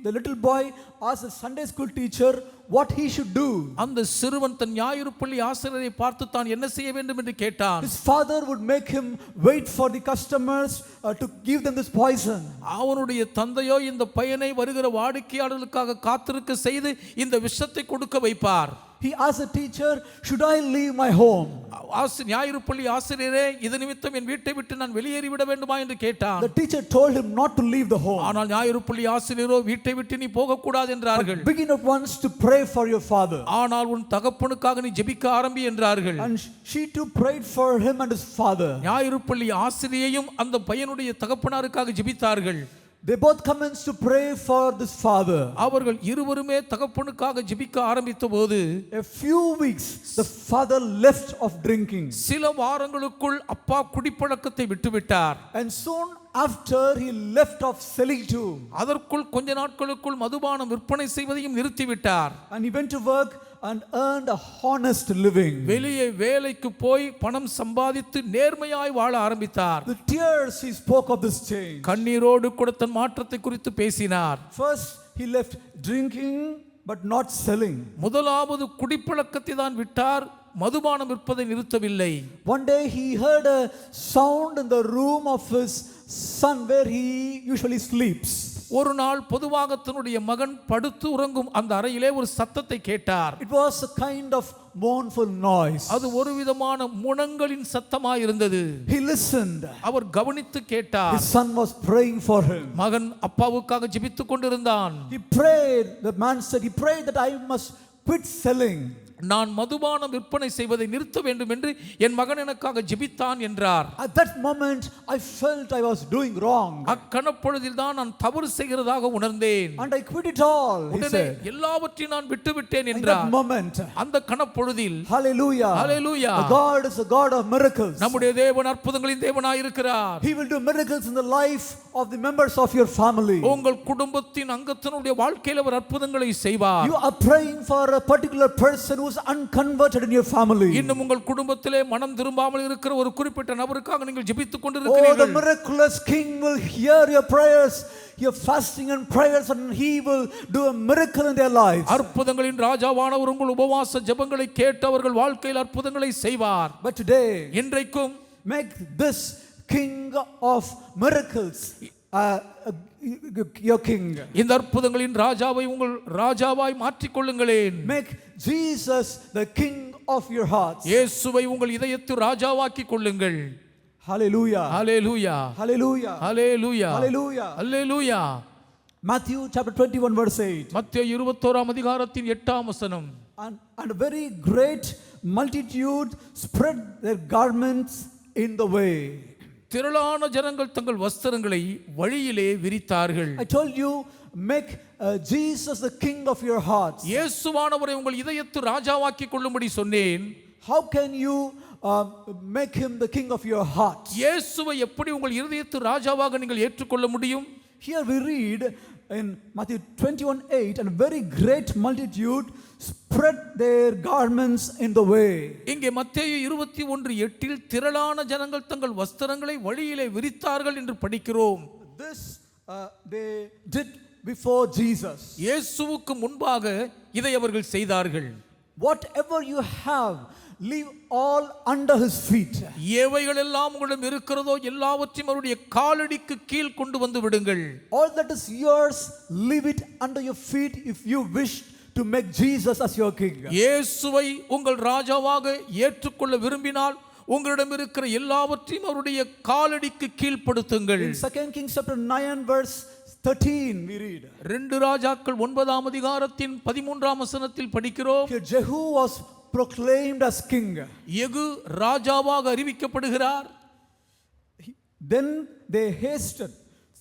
The little boy asked the Sunday school teacher what he should do. அந்த சிறுவன் தன் ஞாயிறு பள்ளி ஆசிரியரை பார்த்து தான் என்ன செய்ய வேண்டும் என்று கேட்டான். His father would make him wait for the customers to give them this poison. அவனுடைய தந்தையோ இந்த பையனை வருகிற வாடிக்கையாளர்களுக்காக காத்திருக்க செய்து இந்த விஷத்தை கொடுக்க வைப்பார். He asked the teacher, should I leave my home? ஞாயிறு பள்ளி ஆசிரியரே, இது நிமித்தம் என் வீட்டை விட்டு நான் வெளியேறிவிட வேண்டுமா என்று கேட்டான். The teacher told him not to leave the home. ஆனால் ஞாயிறு பள்ளி ஆசிரியரோ வீட்டை விட்டு நீ போக கூடாது என்றார்கள். Begin at once to pray for your father. ஆனால் உன் தகப்பனுக்காக நீ ஜெபிக்க ஆரம்பி என்றார்கள். And she too prayed for him and his father. ஞாயிறு பள்ளி ஆசிரியையும் அந்த பையனுடைய தகப்பனாருக்காக ஜெபித்தார்கள். They both commenced to pray for this father. அவர்கள் இருவருமே தகப்பனுக்காக ஜெபிக்க ஆரம்பித்த போது a few weeks the father left of drinking. சில வாரங்களுக்குள் அப்பா குடிப்பழக்கத்தை விட்டுவிட்டார். And soon after he left off selling too. அதற்குள் கொஞ்ச நாட்களுக்குள் மதுபானம் விற்பனை செய்வதையும் நிறுத்திவிட்டார். And he went to work and earned a honest living. வெளியே வேலைக்கு போய் பணம் சம்பாதித்து நேர்மையாய் வாழ ஆரம்பித்தார். The tears he spoke of this change. கண்ணீரோடு கூட தன் மாற்றத்தை குறித்து பேசினார். First he left drinking but not selling. முதலாவது குடிப்பழக்கத்தை தான் விட்டார், மதுபானம் விற்பதை நிறுத்தவில்லை. One day he heard a sound in the room of his son where he usually sleeps. ஒரு நாள் பொதுவாக தன்னுடைய மகன் படுத்து உறங்கும் அந்த அறையிலே ஒரு சத்தத்தை கேட்டார். It was a kind of mournful noise. அது ஒரு விதமான முனங்களின் சத்தமாய் இருந்தது. He listened. அவர் கவனித்து கேட்டார். His son was praying for him. மகன் அப்பாவுக்காக ஜெபித்துக் கொண்டிருந்தான். He prayed. The man said, he prayed that I must quit selling. நான் மதுபானம் விற்பனை செய்வதை நிறுத்த வேண்டும் என்று என் மகன் எனக்காக ஜெபித்தான் என்றார். At that moment I felt I was doing wrong. அக்கணப்பொழுதில் தான் நான் தவறு செய்கிறதாக உணர்ந்தேன். And I quit it all. He said. எல்லாவற்றையும் நான் விட்டுவிட்டேன் In என்றார். that moment. அந்த கணப்பொழுதில் Hallelujah. Hallelujah. God is a God of miracles. நம்முடைய தேவன் அற்புதங்களின் தேவனாய் இருக்கிறார். He will do miracles in the life of the members of your family. உங்கள் குடும்பத்தின் அங்கத்தினுடைய வாழ்க்கையில் அவர் அற்புதங்களை செய்வார். You are praying for a particular person who is unconverted in your family. இன்னும் உங்கள் குடும்பத்திலே மனம் திரும்பாமல் இருக்கிற ஒரு குறிப்பிட்ட நபருக்காக நீங்கள் ஜெபித்துக் Oh, கொண்டிருக்கிறீர்கள். the miraculous King will hear your prayers, your fasting and prayers, and he will do a miracle in their lives. அற்புதங்களின் ராஜாவானவர் உங்கள் உபவாச ஜெபங்களை கேட்டு அவர்கள் வாழ்க்கையில் அற்புதங்களை செய்வார். But today, இன்றைக்கும் make this King of miracles your king. இந்த அற்புதங்களின் ராஜாவை உங்கள் ராஜாவாய் மாற்றிக் கொள்ளுங்களேன். Make Jesus the King of your hearts. இயேசுவை உங்கள் இதயத்து ராஜாவாக்கி கொள்ளுங்கள். Hallelujah. ஹல்லேலூயா. Hallelujah. ஹல்லேலூயா. Hallelujah. ஹல்லேலூயா. Matthew chapter 21 verse 8. மத்தேயு 21 அதிகாரத்தின் 8ஆம் வசனம். And a very great multitude spread their garments in the way. திரளான ஜனங்கள் தங்கள் வஸ்திரங்களை வழியிலே விரித்தார்கள். I told you, make Jesus the King of your hearts. இயேசுவானவரை உங்கள் இதயத்து ராஜாவாக்கி கொள்ளும்படி சொன்னேன். How can you make him the King of your heart? இயேசுவை எப்படி உங்கள் இதயத்து ராஜாவாக நீங்கள் ஏற்றுக்கொள்ள முடியும்? Here we read in Matthew 21:8, and a very great multitude spread their garments in the way. இங்கே மத்தேயு 21:8 திரளான ஜனங்கள் தங்கள் வஸ்திரங்களை வழியிலே விரித்தார்கள் என்று படிக்கிறோம். This they did before Jesus. இயேசுவுக்கு முன்பாக இதை அவர்கள் செய்தார்கள். Whatever you have, leave all under his feet. எவைகள் எல்லாம் உங்களிடம் இருக்கிறதோ எல்லாவற்றையும் அவருடைய காலடிக்கு கீழ் கொண்டு வந்து விடுங்கள். All that is yours, leave it under your feet if you wish to make Jesus as your king. இயேசுவை உங்கள் ராஜாவாக ஏற்றுக்கொள்ள விரும்பினால் உங்களிடம் இருக்கிற எல்லாவற்றையும் அவருடைய காலடிக்கு கீழ்ப்படுத்துங்கள். In 2 Kings chapter 9 verse 13 we read. 2 ராஜாக்கள் 9ஆம் அதிகாரத்தின் 13ஆம் வசனத்தில் படிக்கிறோம். Here Jehu was proclaimed as king. யெகூ ராஜாவாக அறிவிக்கப்படுகிறார். Then they hasted.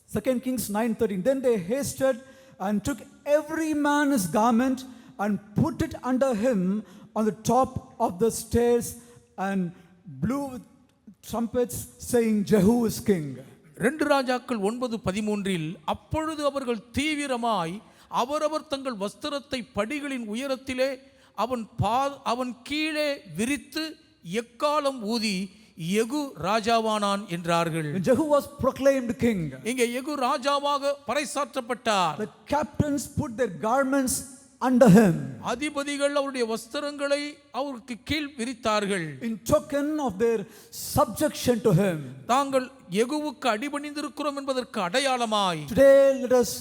2 Kings 9:13. Then they hasted and took every man his garment and put it under him on the top of the stairs and blew with trumpets saying, Jehu is king. 2 ராஜாக்கள் 9:13 அப்பொழுது அவர்கள் தீவிரமாய் அவரவர் தங்கள் வஸ்திரத்தை படிகளின் உயரத்திலே அவன் கீழே விரித்து எக்காலம் ஊதி யெகூ ராஜாவானான் என்றார்கள். When Jehu was proclaimed king, இங்கே யெகூ ராஜாவாக பறைசாற்றப்பட்டார். the captains put their garments under him அதிபதிகள் அவருடைய வஸ்திரங்களை அவருக்கு கீழ் விரித்தார்கள். in token of their subjection to him. தாங்கள் யெகூவுக்கு அடிபணிந்திருக்கிறோம் என்பதற்கு அடையாளமாய் Today let us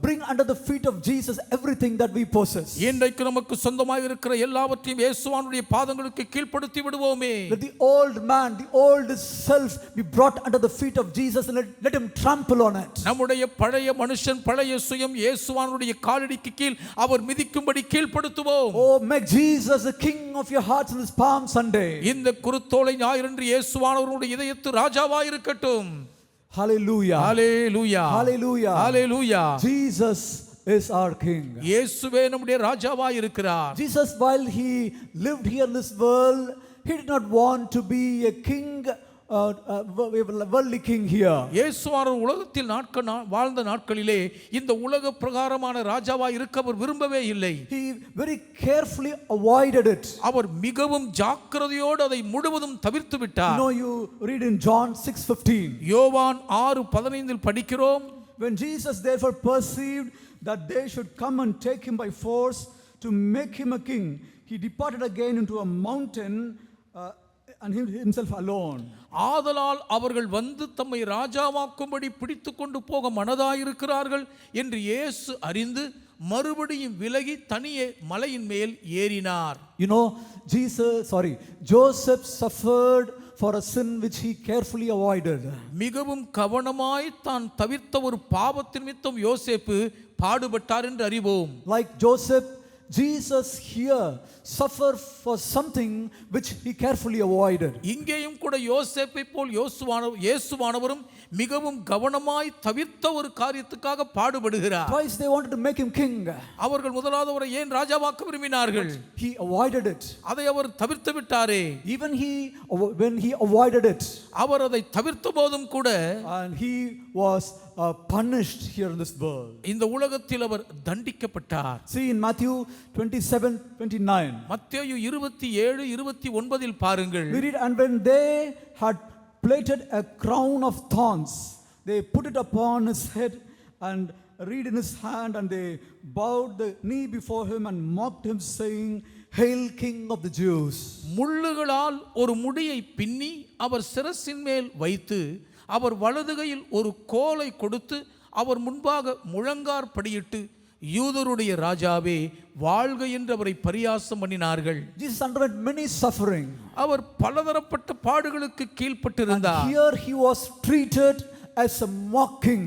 bring under the feet of Jesus everything that we possess. இன்றைக்கு நமக்கு சொந்தமாக இருக்கிற எல்லாவற்றையும் இயேசுவினுடைய பாதங்களுக்கு கீழ்ப்படுத்தி விடுவோமே. Let the old man, the old self be brought under the feet of Jesus and let him trample on it. நம்முடைய பழைய மனுஷன் பழைய சுயம் இயேசுவினுடைய காலடிக்கு கீழ் அவர் மிதிக்கும்படி கீழ்ப்படுத்துவோம். Oh, make Jesus the king of your hearts on this Palm Sunday. இந்த குருத்தோலை ஞாயிறன்று இயேசுவானவருடைய இதயத்து ராஜாவாய் இருக்கட்டும். Hallelujah. Hallelujah. Hallelujah. Hallelujah. Jesus is our king. இயேசுவே நம்முடைய ராஜாவாய் இருக்கிறார். Jesus, while he lived here in this world, he did not want to be a king, worldly king here. இயேசுவானவர் உலகத்தில் வாழ்ந்த நாட்களிலே இந்த உலக பிரகாரமான ராஜாவாய் இருக்க அவர் விரும்பவே இல்லை. He very carefully avoided it. அவர் மிகவும் ஜாக்கிரதையோடு அதை முழுவதும் தவிர்த்து விட்டார். You read in John 6:15. யோவான் 6:15 படிக்கிறோம். When Jesus therefore perceived that they should come and take him by force to make him a king, he departed again into a mountain and himself alone. ஆதலால் அவர்கள் வந்து தம்மை ராஜாவாக்கும்படி பிடித்து கொண்டு போக மனதாயிருக்கிறார்கள் என்று இயேசு அறிந்து மறுபடியும் விலகி தனியே மலையின் மேல் ஏறினார். Joseph suffered for a sin which he carefully avoided. மிகவும் கவனமாய் தான் தவிர்த்த ஒரு பாவத்தின் நிமித்தம் யோசேப்பு பாடுபட்டார் என்று அறிவோம். Like Joseph, Jesus here suffered for something which he carefully avoided. இங்கேயும் கூட யோசேப்பை போல் இயேசுவானவரும் மிகவும் கவனமாய் தவிர்த்த ஒரு காரியத்துக்காக பாடுபடுகிறார். Twice they wanted to make him king. அவர்கள் முதலாவது அவரை ஏன் ராஜாவாக்க விரும்பினார்கள்? He avoided it. அதை அவர் தவிர்த்து விட்டாரே. Even when he avoided it, அவர் அதை தவிர்த்த போதும் கூட and he was punished here in this world. இந்த உலகத்தில் அவர் தண்டிக்கப்பட்டார். See in Matthew 27:29. மத்தேயு 27:29 பாருங்கள். We read, and when they had plaited a crown of thorns, they put it upon his head and reed in his hand, and they bowed the knee before him and mocked him, saying, Hail, King of the Jews. முள்ளுகளால் ஒரு முடியை பின்னி அவர் சிரசின் மேல் வைத்து அவர் வலதுகையில் ஒரு கோலை கொடுத்து அவர் முன்பாக முழங்கார் படியிட்டு யூதருடைய ராஜாவே வாழ்க என்று அவரை பரியாசம் பண்ணினார்கள். Jesus underwent many suffering. அவர் பலதரப்பட்ட பாடுகளுக்கு கீழ்ப்பட்டிருந்தார். Here he was treated as a mocking.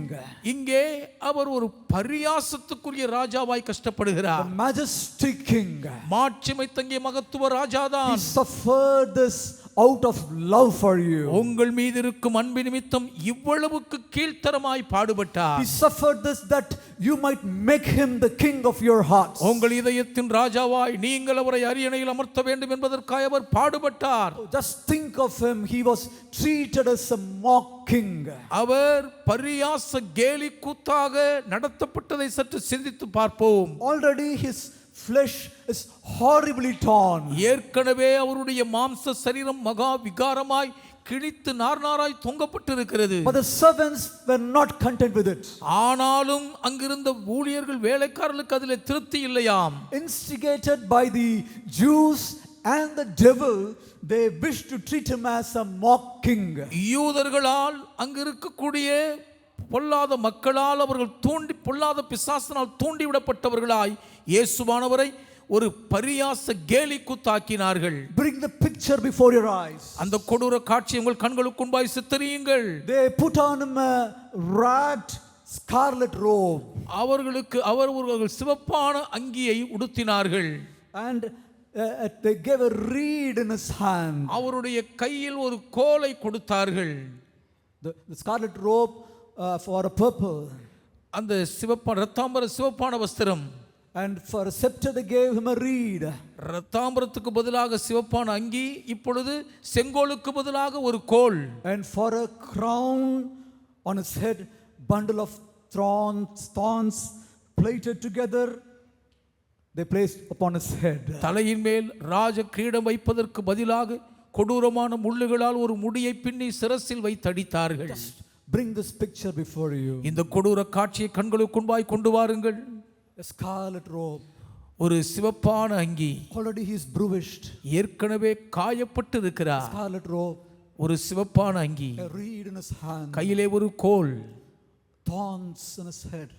இங்கே அவர் ஒரு பரியாசத்துக்குரிய ராஜாவாய் கஷ்டப்படுகிறார். The majestic king. மாட்சிமை தங்கிய மகத்துவ ராஜாதான். He suffered this out of love for you. உங்கள் மீது இருக்கும் அன்பு நிமித்தம் இவ்வளவுக்கு கீழ்த்தரமாய் பாடுபட்டார். He suffered this that you might make him the king of your hearts. உங்கள் இதயத்தின் ராஜாவாய் நீங்கள் அவரை அரியணையில் அமர்த்த வேண்டும் என்பதற்காக அவர் பாடுபட்டார். Just think of him. He was treated as a mock king. அவர் பரியாச கேலி கூத்தாக நடத்தப்பட்டதை சற்று சிந்தித்து பார்ப்போம். Already his flesh is horribly torn. ஏற்கனவே அவருடைய மாம்ச சரீரம் மகா விகாரமாய் கிழித்து நார்நாராய் தொங்கப்பட்டிருக்கிறது. But the servants were not content with it. ஆனாலும் அங்கிருந்த ஊழியர்கள் வேலைக்காரர்களுக்கு அதிலே திருப்தி இல்லையாம். Instigated by the Jews and the devil, they wished to treat him as a mock king. யூதர்களால் அங்கு இருக்கக்கூடிய பொல்லாத மக்களால் அவர்கள் பொல்லாத பிசாசினால் தூண்டிவிடப்பட்டவர்களாய் இயேசுவானவரை ஒரு பரியாச கேலி கூத்தாக்கினார்கள். Bring the picture before your eyes. அந்த கொடூர காட்சி உங்கள் கண்களுக்கு முன்பாய் சித்தரியுங்கள். They put on him a ragged scarlet robe. அவர்கள் சிவப்பான அங்கியை உடுத்தினார்கள். And they gave a reed in his hand. அவருடைய கையில் ஒரு கோலை கொடுத்தார்கள். The scarlet robe for a purple. அந்த சிவப்பான வஸ்திரம். And for a scepter they gave him a reed. ரத்தாம்பரத்துக்கு பதிலாக சிவப்பான அங்கி, இப்பொழுது செங்கோலுக்கு பதிலாக ஒரு கோல். And for a crown on his head, bundle of thorns plaited together, they placed upon his head. தலையின் மேல் ராஜ கிரீடம் வைப்பதற்கு பதிலாக கொடூரமான முள்ளுகளால் ஒரு முடியை பின்னி சிரசில் வைத்தடித்தார்கள். Bring this picture before you. இந்த கொடூர காட்சியை கண்களுக்கு முன்பாய் கொண்டு வாருங்கள். A scarlet robe. ஒரு சிவப்பான அங்கி. Already he is bruised. ஏற்கனவே காயப்பட்டு இருக்கிறார். Scarlet robe. ஒரு சிவப்பான அங்கி. A reed in his hand. கையிலே ஒரு கோல். Thorns in his head.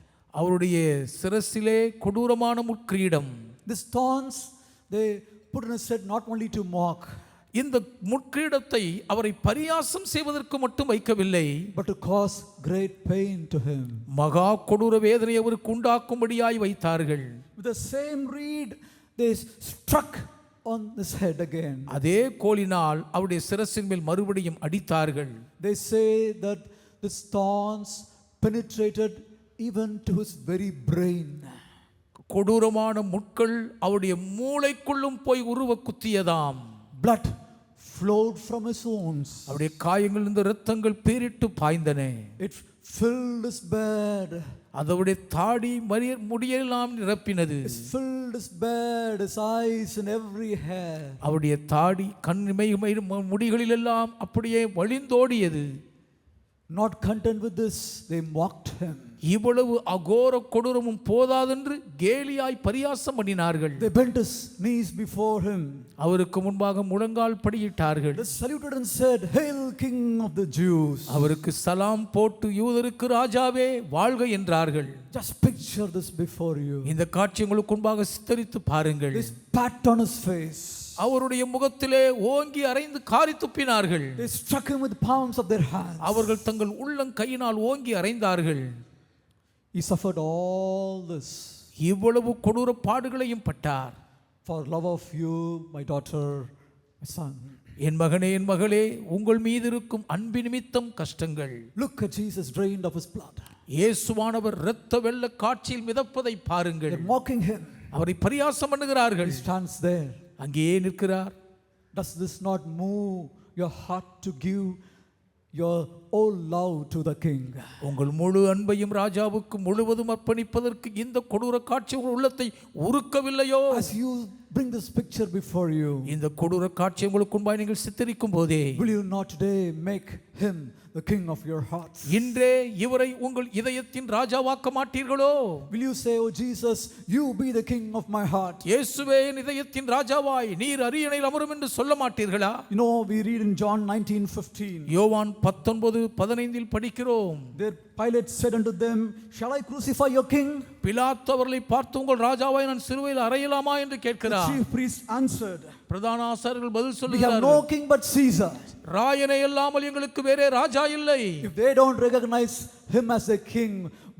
அவருடைய சிரசிலே கொடூரமான முட்கிரீடம். These thorns they put in his head not only to mock. இந்த முட்கிரீடத்தை அவரை பரியாசம் செய்வதற்கு மட்டும் வைக்கவில்லை, but to cause great pain to him. மகா கொடூர வேதனை அவருக்கு உண்டாக்கும்படியாய் வைத்தார்கள். With the same reed they struck on his head again. அதே கோலினால் அவருடைய சிரசின் மேல் மறுபடியும் அடித்தார்கள். They say that the thorns penetrated even to his very brain. கொடூரமான முட்கள் அவருடைய மூளைக்குள்ளும் போய் உருவ குத்தியதாம். Blood flowed from his wounds. அவருடைய காயங்களிலிருந்து இரத்தங்கள் பீரிட்டு பாய்ந்தன. It filled his beard. அதோடைய தாடி முடியெல்லாம் நிரப்பினது. It filled his beard, his eyes and every hair. அவருடைய தாடி கண்ணிமை முடிகளிலெல்லாம் அப்படியே வழிந்தோடியது. Not content with this, they mocked him. இவ்வளவு அகோர கொடூரமும் போதாதென்று கேலியாய் பரியாசம் பண்ணினார்கள். They bent his knees before him. அவருக்கு முன்பாக முழங்கால் படியிட்டார்கள். They saluted and said, "Hail, King of the Jews." அவருக்கு சலாம் போட்டு யூதருக்கு ராஜாவே வாழ்க என்றார்கள். Just picture this before you. இந்த காட்சி உங்களுக்கு முன்பாக சித்தரித்து பாருங்கள். They spat on his face. அவருடைய முகத்திலே ஓங்கி அறைந்து காரி துப்பினார்கள். They struck him with the palms of their hands. அவர்கள் தங்கள் உள்ளங்கையினால் ஓங்கி அறைந்தார்கள். He suffered all this. இவ்வளவு கொடூர பாடுகளையும் பட்டார். For love of you, my daughter, my son. என் மகனே, என் மகளே, உங்கள் மீது இருக்கும் அன்பு நிமித்தம் கஷ்டங்கள். Look at Jesus drained of his blood. இயேசுவானவர் இரத்த வெள்ள காட்சியில் மிதப்பதை பாருங்கள். They're mocking him. அவரை பரியாசம் பண்ணுகிறார்கள். He stands there. அங்கேயே நிற்கிறார். Does this not move your heart to give your all love to the king? உங்கள் முழு அன்பையும் ராஜாவுக்கு முழுவதும் அர்ப்பணிப்பதற்கு இந்த கொடூர காட்சி உங்கள் உள்ளத்தை உருக்கவில்லையோ? As you bring this picture before you, இந்த கொடூர காட்சி உங்களுக்கு முன்பாக நீங்கள் சித்தரிக்கும் போதே, will you not today make him the king of your hearts? இன்றே இவரை உங்கள் இதயத்தின் ராஜாவாக்க மாட்டீர்களோ? Will you say, "Oh Jesus, you be the king of my heart"? இயேசுவே என் இதயத்தின் ராஜாவாய் நீர் அரியணையில் அமரும் என்று சொல்ல மாட்டீர்களா? You know, we read in John 19:15. யோவான் 19:15 படிக்கிறோம். There Pilate said unto them, "Shall I crucify your king?" பிலாத்து அவர்களை பார்த்து உங்கள் ராஜாவாய் நான் சிலுவையில் அறையலாமா என்று The கேட்கிறார். chief priest answered, பிரதான ஆசாரியர்கள் பதில் "We have சொல்லுகிறார்கள், no king but Caesar." ராயனை அல்லாமல் எங்களுக்கு வேறே ராஜா இல்லை. If they don't recognize him as a king,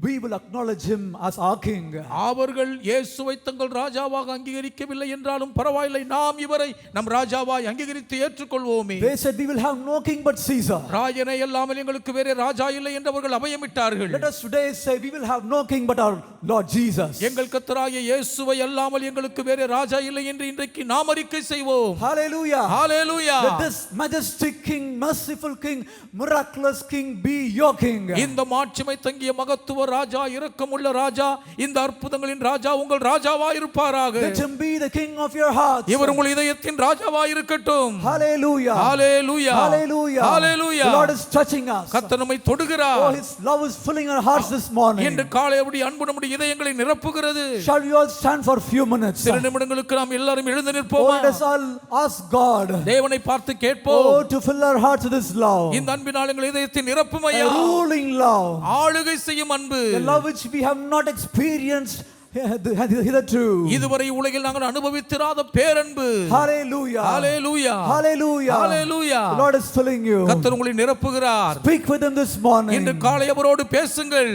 we will acknowledge him as our king. அவர்கள் இயேசுவை தங்கள் ராஜாவாக அங்கீகரிக்கவில்லை என்றாலும் பரவாயில்லை, நாம் இவரை நம் ராஜாவாய் அங்கீகரித்து ஏற்றுக்கொள்வோமே. They said, "We will have no king but Caesar." ராயனை அல்லாமல் எங்களுக்கு வேறே ராஜா இல்லை என்று அவர்கள் அபயமிட்டார்கள். Let us today say, "We will have no king but our Lord Jesus." எங்கள் கர்த்தராகிய இயேசுவை அல்லாமல் எங்களுக்கு வேறே ராஜா இல்லை என்று இன்றைக்கு நாம் அறிக்கை செய்வோம். Hallelujah. Hallelujah. Let this majestic king, merciful king, miraculous king be your king. இந்த மாட்சிமை தங்கிய மகத்துவ ராஜா, இரக்கமுள்ள ராஜா, இந்த அற்புதங்களின் ராஜா உங்கள் ராஜாவாய் இருப்பாராக. Let him be the king of your heart. இவர் உங்கள் இதயத்தின் ராஜாவாய் இருக்கட்டும். Hallelujah. Hallelujah. Hallelujah. Hallelujah. The Lord is touching us. கர்த்தர் நம்மை தொடுகிறார். Oh, his love is filling our hearts this morning. இன்று காலை அவருடைய அன்பு நம்முடைய இதயங்களை நிரப்புகிறது. Shall we all stand for a few minutes? சில நிமிடங்களுக்கு நாம் எல்லாரும் எழுந்து Oh, நிற்போமா? let us all ask God, தேவனை பார்த்து கேட்போம். oh, to fill our hearts with this love. இந்த அன்பினால் எங்கள் இதயத்தை நிரப்பும் ஐயா. A ruling love. ஆளுகை செய்யும் அன்பு. A love which we have not experienced hitherto. இதுவரை உலகில் நாங்கள் அனுபவித்திராத பேரன்பு. Hallelujah. Hallelujah. Hallelujah. Hallelujah. The Lord is filling you. கர்த்தர் உங்களை நிரப்புகிறார். Speak with him this morning. இன்று காலை அவரோடு பேசுங்கள்.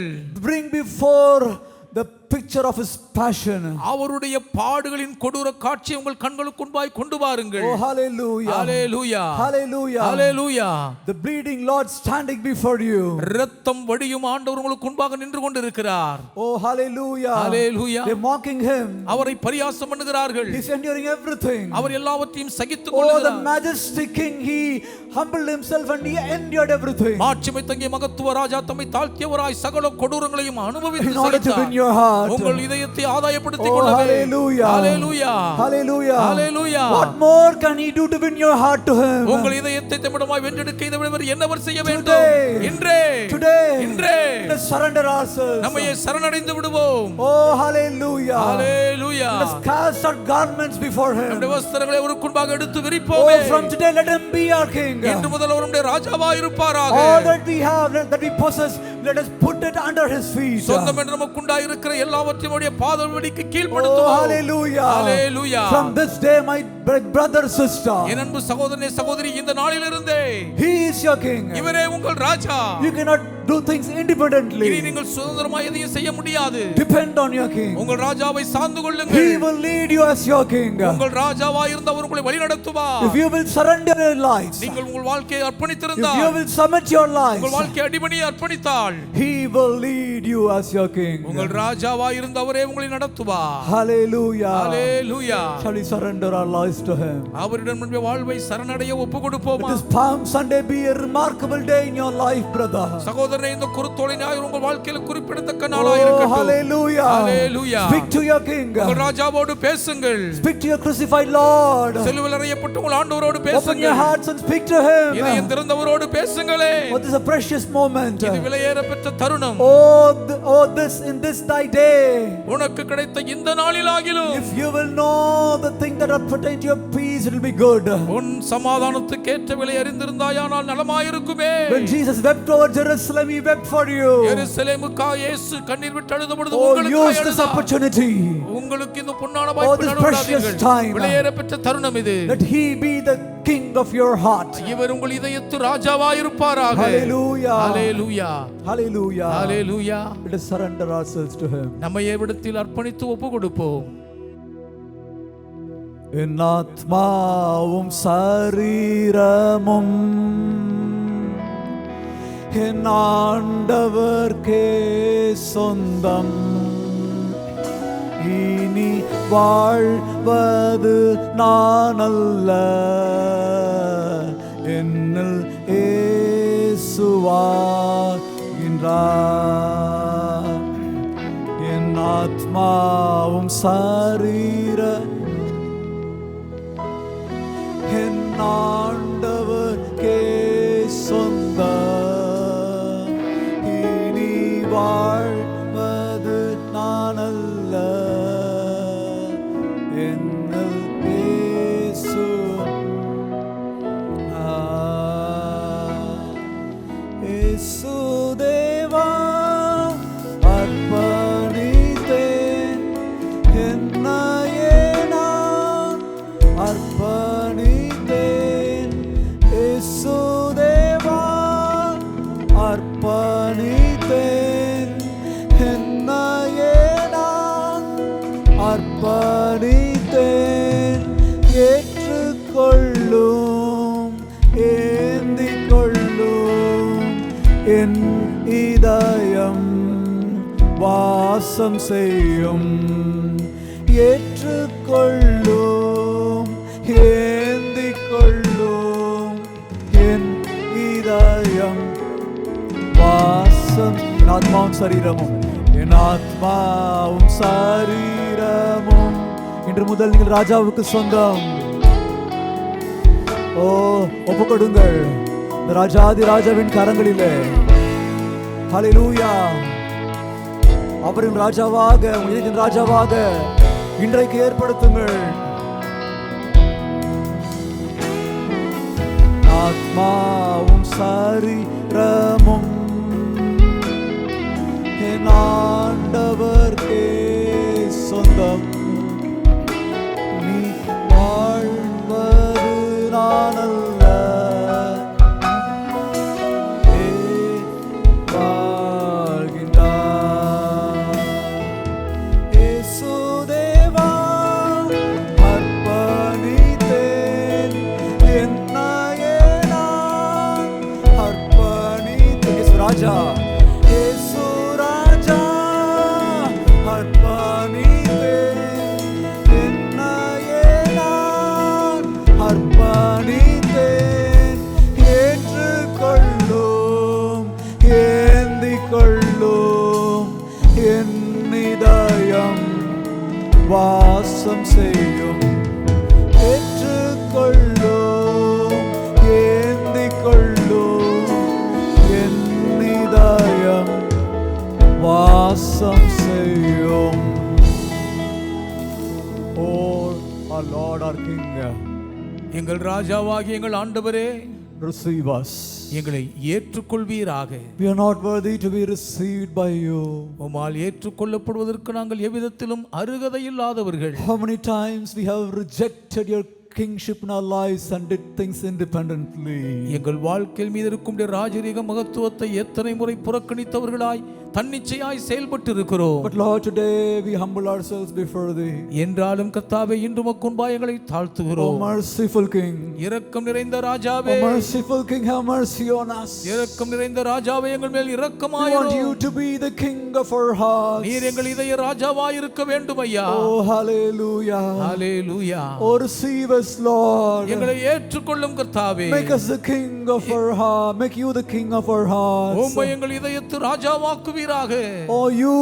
Bring before the picture of his passion. அவருடைய பாடுகளின் கொடூர காட்சியை உங்கள் கண்களுக்கு முன்பாய் கொண்டு வாருங்கள். Oh, hallelujah. Hallelujah. Hallelujah. Hallelujah. The bleeding Lord standing before you. இரத்தம் வடியும் ஆண்டவர் உங்களுக்கு முன்பாக நின்று கொண்டிருக்கிறார். Oh, hallelujah. Hallelujah. They're mocking him. அவரை பரியாசம் பண்ணுகிறார்கள். He's enduring everything. அவர் எல்லாவற்றையும் சகித்துக் Oh, the கொள்கிறார். majestic king, he humbled himself and he endured everything. மாட்சிமை தங்கிய மகத்துவ ராஜா தம்மை தாழ்த்தியவராய் சகல கொடூரங்களையும் அனுபவித்து In order to win சகித்தார். your heart. heart. உங்கள் இதயத்தை ஆதாயப்படுத்திக் Oh, கொள்ளவே. hallelujah. Hallelujah. Hallelujah. Hallelujah. What more can he do to win your heart to him? உங்கள் இதயத்தை தம்மிடமாய் வென்றெடுக்க இதை விட வேறு என்ன செய்ய வேண்டும்? Today. இன்றே. Let us surrender ourselves. நம்மையே சரணடைந்து விடுவோம். Oh, hallelujah. Hallelujah. Let us cast our garments before him. நம்முடைய வஸ்திரங்களை அவருக்கு முன்பாக எடுத்து விரிப்போமே. Oh, from today let him be our king. இன்று முதல் அவர் நம்முடைய ராஜாவாய் இருப்பாராக. All that we have, that we possess, let us put it under his feet. சொந்தம் என்று நமக்கு உண்டாய் இருக்கிற எல்லாவற்றையும் அவருடைய பாதவடிக்கு கீழ்ப்படுத்துவோம். Oh, hallelujah. Hallelujah. From this day, my brother, sister, என் அன்பு சகோதரனே சகோதரி, இந்த நாளிலிருந்தே he is your king. இவரே உங்கள் ராஜா. You cannot do things independently. இனி நீங்கள் சுதந்திரமாய் எதையும் செய்ய முடியாது. Depend on your king. உங்கள் ராஜாவை சார்ந்து கொள்ளுங்கள். He will lead you as your king. உங்கள் ராஜாவாய் இருந்து அவர் உங்களை வழிநடத்துவார். If you will surrender your lives, நீங்கள் உங்கள் வாழ்க்கையை if அர்ப்பணித்திருந்தால், you will submit your lives, உங்கள் வாழ்க்கை அடிபணியை அர்ப்பணித்தால், he will lead you as your king. உங்கள் ராஜாவாய் இருந்து அவரே உங்களை நடத்துவார். Hallelujah. Hallelujah. Shall we surrender our lives to him? அவரிடம் நம்முடைய வாழ்வை சரணடைய ஒப்புக்கொடுப்போமா? Let this Palm Sunday be a remarkable day in your life, brother. சகோதரனே, இந்த குருத்தோலை ஞாயிறு உங்கள் வாழ்க்கையில் குறிப்பிடத்தக்க Oh, நாளாய் இருக்கட்டும். hallelujah. Hallelujah. Speak to your king. உங்கள் ராஜாவோடு பேசுங்கள். Speak to your crucified Lord. சிலுவையில் அறையப்பட்ட உங்கள் ஆண்டவரோடு Open your பேசுங்கள். hearts and speak to him. இதயம் திறந்தவரோடு பேசுங்களே. Oh, this is a precious moment. இது விலையேற பெற்ற தருணம். This in this thy day. உனக்கு கிடைத்த இந்த நாளிலாகிலும் If you will know the thing that are pertain to your peace, it will be good. உன் சமாதானத்துக்கு ஏற்ற விலை அறிந்திருந்தாயானால் நலமாயிருக்குமே. When Jesus wept over Jerusalem, he wept for you. எருசலேமுக்காக இயேசு கண்ணீர் விட்டு அழுத பொழுது Oh, உங்களுக்காக use this அழுதார். opportunity. உங்களுக்கு இந்த பொன்னான Oh, வாய்ப்பை this precious time. விலையேற பெற்ற தருணம் இது. Let he be the king of your heart. இவர் உங்கள் இதயத்து ராஜாவாயிருப்பாராக. Hallelujah. Hallelujah. Hallelujah. Hallelujah. Let us surrender ourselves to him. நம்மை எவ்விடத்தில் அர்ப்பணித்து ஒப்பு கொடுப்போம். என் ஆத்மாவும் சரீரமும் என் ஆண்டவர்க்கே சொந்தம். இனி வாழ்வது நான் அல்ல, என்னில் இயேசு வாழ்கின்றார். என் ஆத்மாவும் சரீர என் ஆண்டவர்க்கே சொந்தம். இனி வாழ்வது நான் அல்ல, என்னில் இயேசு. இயேசு தேவா அர்ப்பணித்தேன், என்னையே நான் அர்ப்பணித்தேன். இயேசு தேவா அர்ப்பணித்தேன், என்னையே நான் அர்ப்பணித்தேன். ஏற்றுக்கொள்ளும், ஏந்திக் கொள்ளும், என் இதயம் வாசம் செய்யும். ஏற்றுக்கொள்ளும், ஏந்திக் கொள்ளும், என் இதயம் வாசம். என் ஆத்மாவும் சரீரமும், என் ஆத்மாவும் சரீரமும் இன்று முதல் நீங்கள் ராஜாவுக்கு சொந்தம். ஓ, ஒப்புக்கொடுங்கள் இந்த ராஜாதி ராஜாவின் கரங்களிலே. ஹல்லேலூயா. அவரின் ராஜாவாக, உயிரின் ராஜாவாக இன்றைக்கு ஏற்படுத்துங்கள். ஆத்மாவும் சரீரமும் என் ஆண்டவர்க்கே சொந்தம். நீ வாழ்வது நான் அல்ல, வாழ்கின்றார். இயேசு தேவா அர்ப்பணித்தேன், என்னையே நான் அர்ப்பணித்தேன். இயேசு ராஜா, இயேசு ராஜா அர்ப்பணித்தேன், என்னையே நான் அர்ப்பணித்தேன். ஏற்றுக்கொள்ளும், ஏந்திக் கொள்ளும், என் இதயம் our King, எங்கள் ராஜாவாகிய எங்கள் ஆண்டவரே, receive us. எங்களை ஏற்றுக்கொள்வீராக. We are not worthy to be received by you. உம்மால் ஏற்றுக்கொள்ளப்படுவதற்கு நாங்கள் எவ்விதத்திலும் அருகதை இல்லாதவர்கள். How many times we have rejected your kingship in our lives and did things independently. எங்கள் வாழ்க்கையில் மீது இருக்கும் ராஜரீக மகத்துவத்தை எத்தனை முறை புறக்கணித்தவர்களாய் தன்னிச்சையாய் செயல்பட்டு இருக்கிறோம். But Lord, today we humble ourselves before thee. என்றாலும் கர்த்தாவே, இன்று உமக்கு முன்பாக எங்களை தாழ்த்துகிறோம். O merciful King, இரக்கம் நிறைந்த ராஜாவே, O merciful King, have mercy on us. இரக்கம் நிறைந்த ராஜாவே, எங்கள் மேல் We want இரக்கமாயிரும். you to be the King of our hearts. நீர் எங்கள் இதய ராஜாவாய் இருக்க வேண்டும் ஐயா. Oh, hallelujah. ஹல்லேலூயா. Oh, receive us, Lord. எங்களை ஏற்றுக்கொள்ளும் கர்த்தாவே. Make us the King of our heart. Make you the King of our hearts. உம்மை எங்கள் இதயத்து ராஜாவாக்குவீராக. Oh, you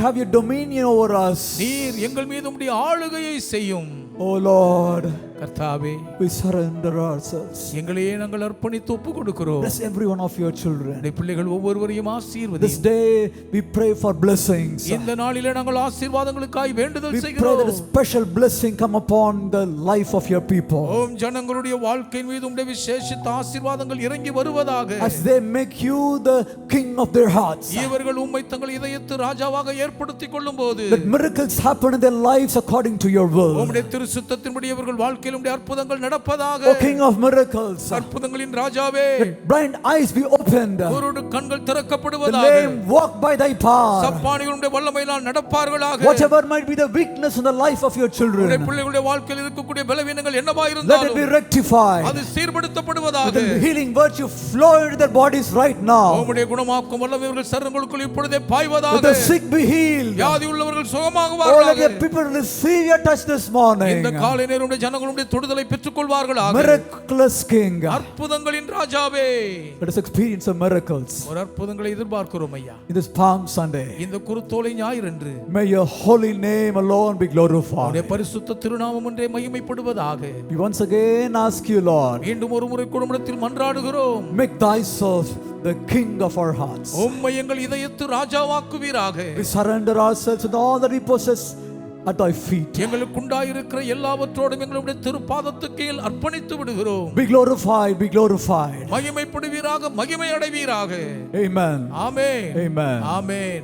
have your dominion over us. நீர் எங்கள் மீது உம்முடைய ஆளுகையை செய்யும். Oh Lord, கர்த்தாவே, we surrender ourselves. எங்களையே நாங்கள் அர்ப்பணித்து ஒப்புக் கொடுக்கிறோம். Bless every one of your children. உம்முடைய பிள்ளைகள் ஒவ்வொருவரையும் This ஆசீர்வதியும். day we pray for blessings. இந்த நாளிலே நாங்கள் ஆசீர்வாதங்களுக்காய் வேண்டுதல் We pray that செய்கிறோம். a special blessing come upon the life of your people. ஓம் ஜனங்களுடைய வாழ்க்கையின் மீது உம்முடைய விசேஷித்த ஆசீர்வாதங்கள் இறங்கி வருவதாக. As they make you the king of their hearts. இவர்கள் உம்மை தங்கள் இதயத்து ராஜாவாக ஏற்படுத்திக் கொள்ளும்போது That miracles happen in their lives according to your will. உம்முடைய திருச்சுத்தத்தின்படி இவர்கள் வாழ்க்கையில் உம்முடைய அற்புதங்கள் நடப்பதாக. O King of miracles, அற்புதங்களின் ராஜாவே, blind eyes be opened. குருடு கண்கள் The திறக்கப்படுவதாக. lame walk by thy power. சப்பானிகளுடைய வல்லமையினால் நடப்பார்களாக. Whatever might be the weakness in the life of your உம்முடைய children, பிள்ளைகளுடைய வாழ்க்கையில் இருக்கக்கூடிய பலவீனங்கள் என்னவா let it இருந்தாலும் be rectified. அது சீர்படுத்தப்படுவதாக. The healing virtue flow into their bodies right now. உம்முடைய குணமாக்கும் வல்லமை இவர்கள் சரீரங்களுக்குள் இப்பொழுதே Let பாய்வதாக. the sick be healed. வியாதி உள்ளவர்கள் Oh, let சுகமாகுவார்களாக. your people receive your touch this morning. இந்த காலை நேரமுடைய ஜனங்களுடைய தொடுதலை பெற்றுக்கொள்வார்களாக. Miraculous King, அற்புதங்களின் ராஜாவே, let us experience the miracles ஒரு அற்புதங்களை எதிர்பார்க்கிறோம் ஐயா. in this Palm Sunday. இந்த குருத்தோலை ஞாயிறன்று May your holy name alone be glorified. உம்முடைய பரிசுத்த திருநாமம் ஒன்றே மகிமைப்படுவதாக. We once again ask you, Lord, மீண்டும் ஒரு முறை குடும்பத்தில் மன்றாடுகிறோம். make thyself the King of our hearts. உம்மை எங்கள் இதயத்து ராஜாவாக்குவீராக. We surrender ourselves with all that we possess at thy feet. எங்களுக்கு உண்டாயிருக்கிற எல்லாவற்றோடும் எங்களுடைய திருப்பாதத்துக்கு கீழ் அர்ப்பணித்து விடுகிறோம். Be glorified, be glorified. மகிமைப்படுவீராக, மகிமை அடைவீராக. Amen. ஆமென். Amen. ஆமென்.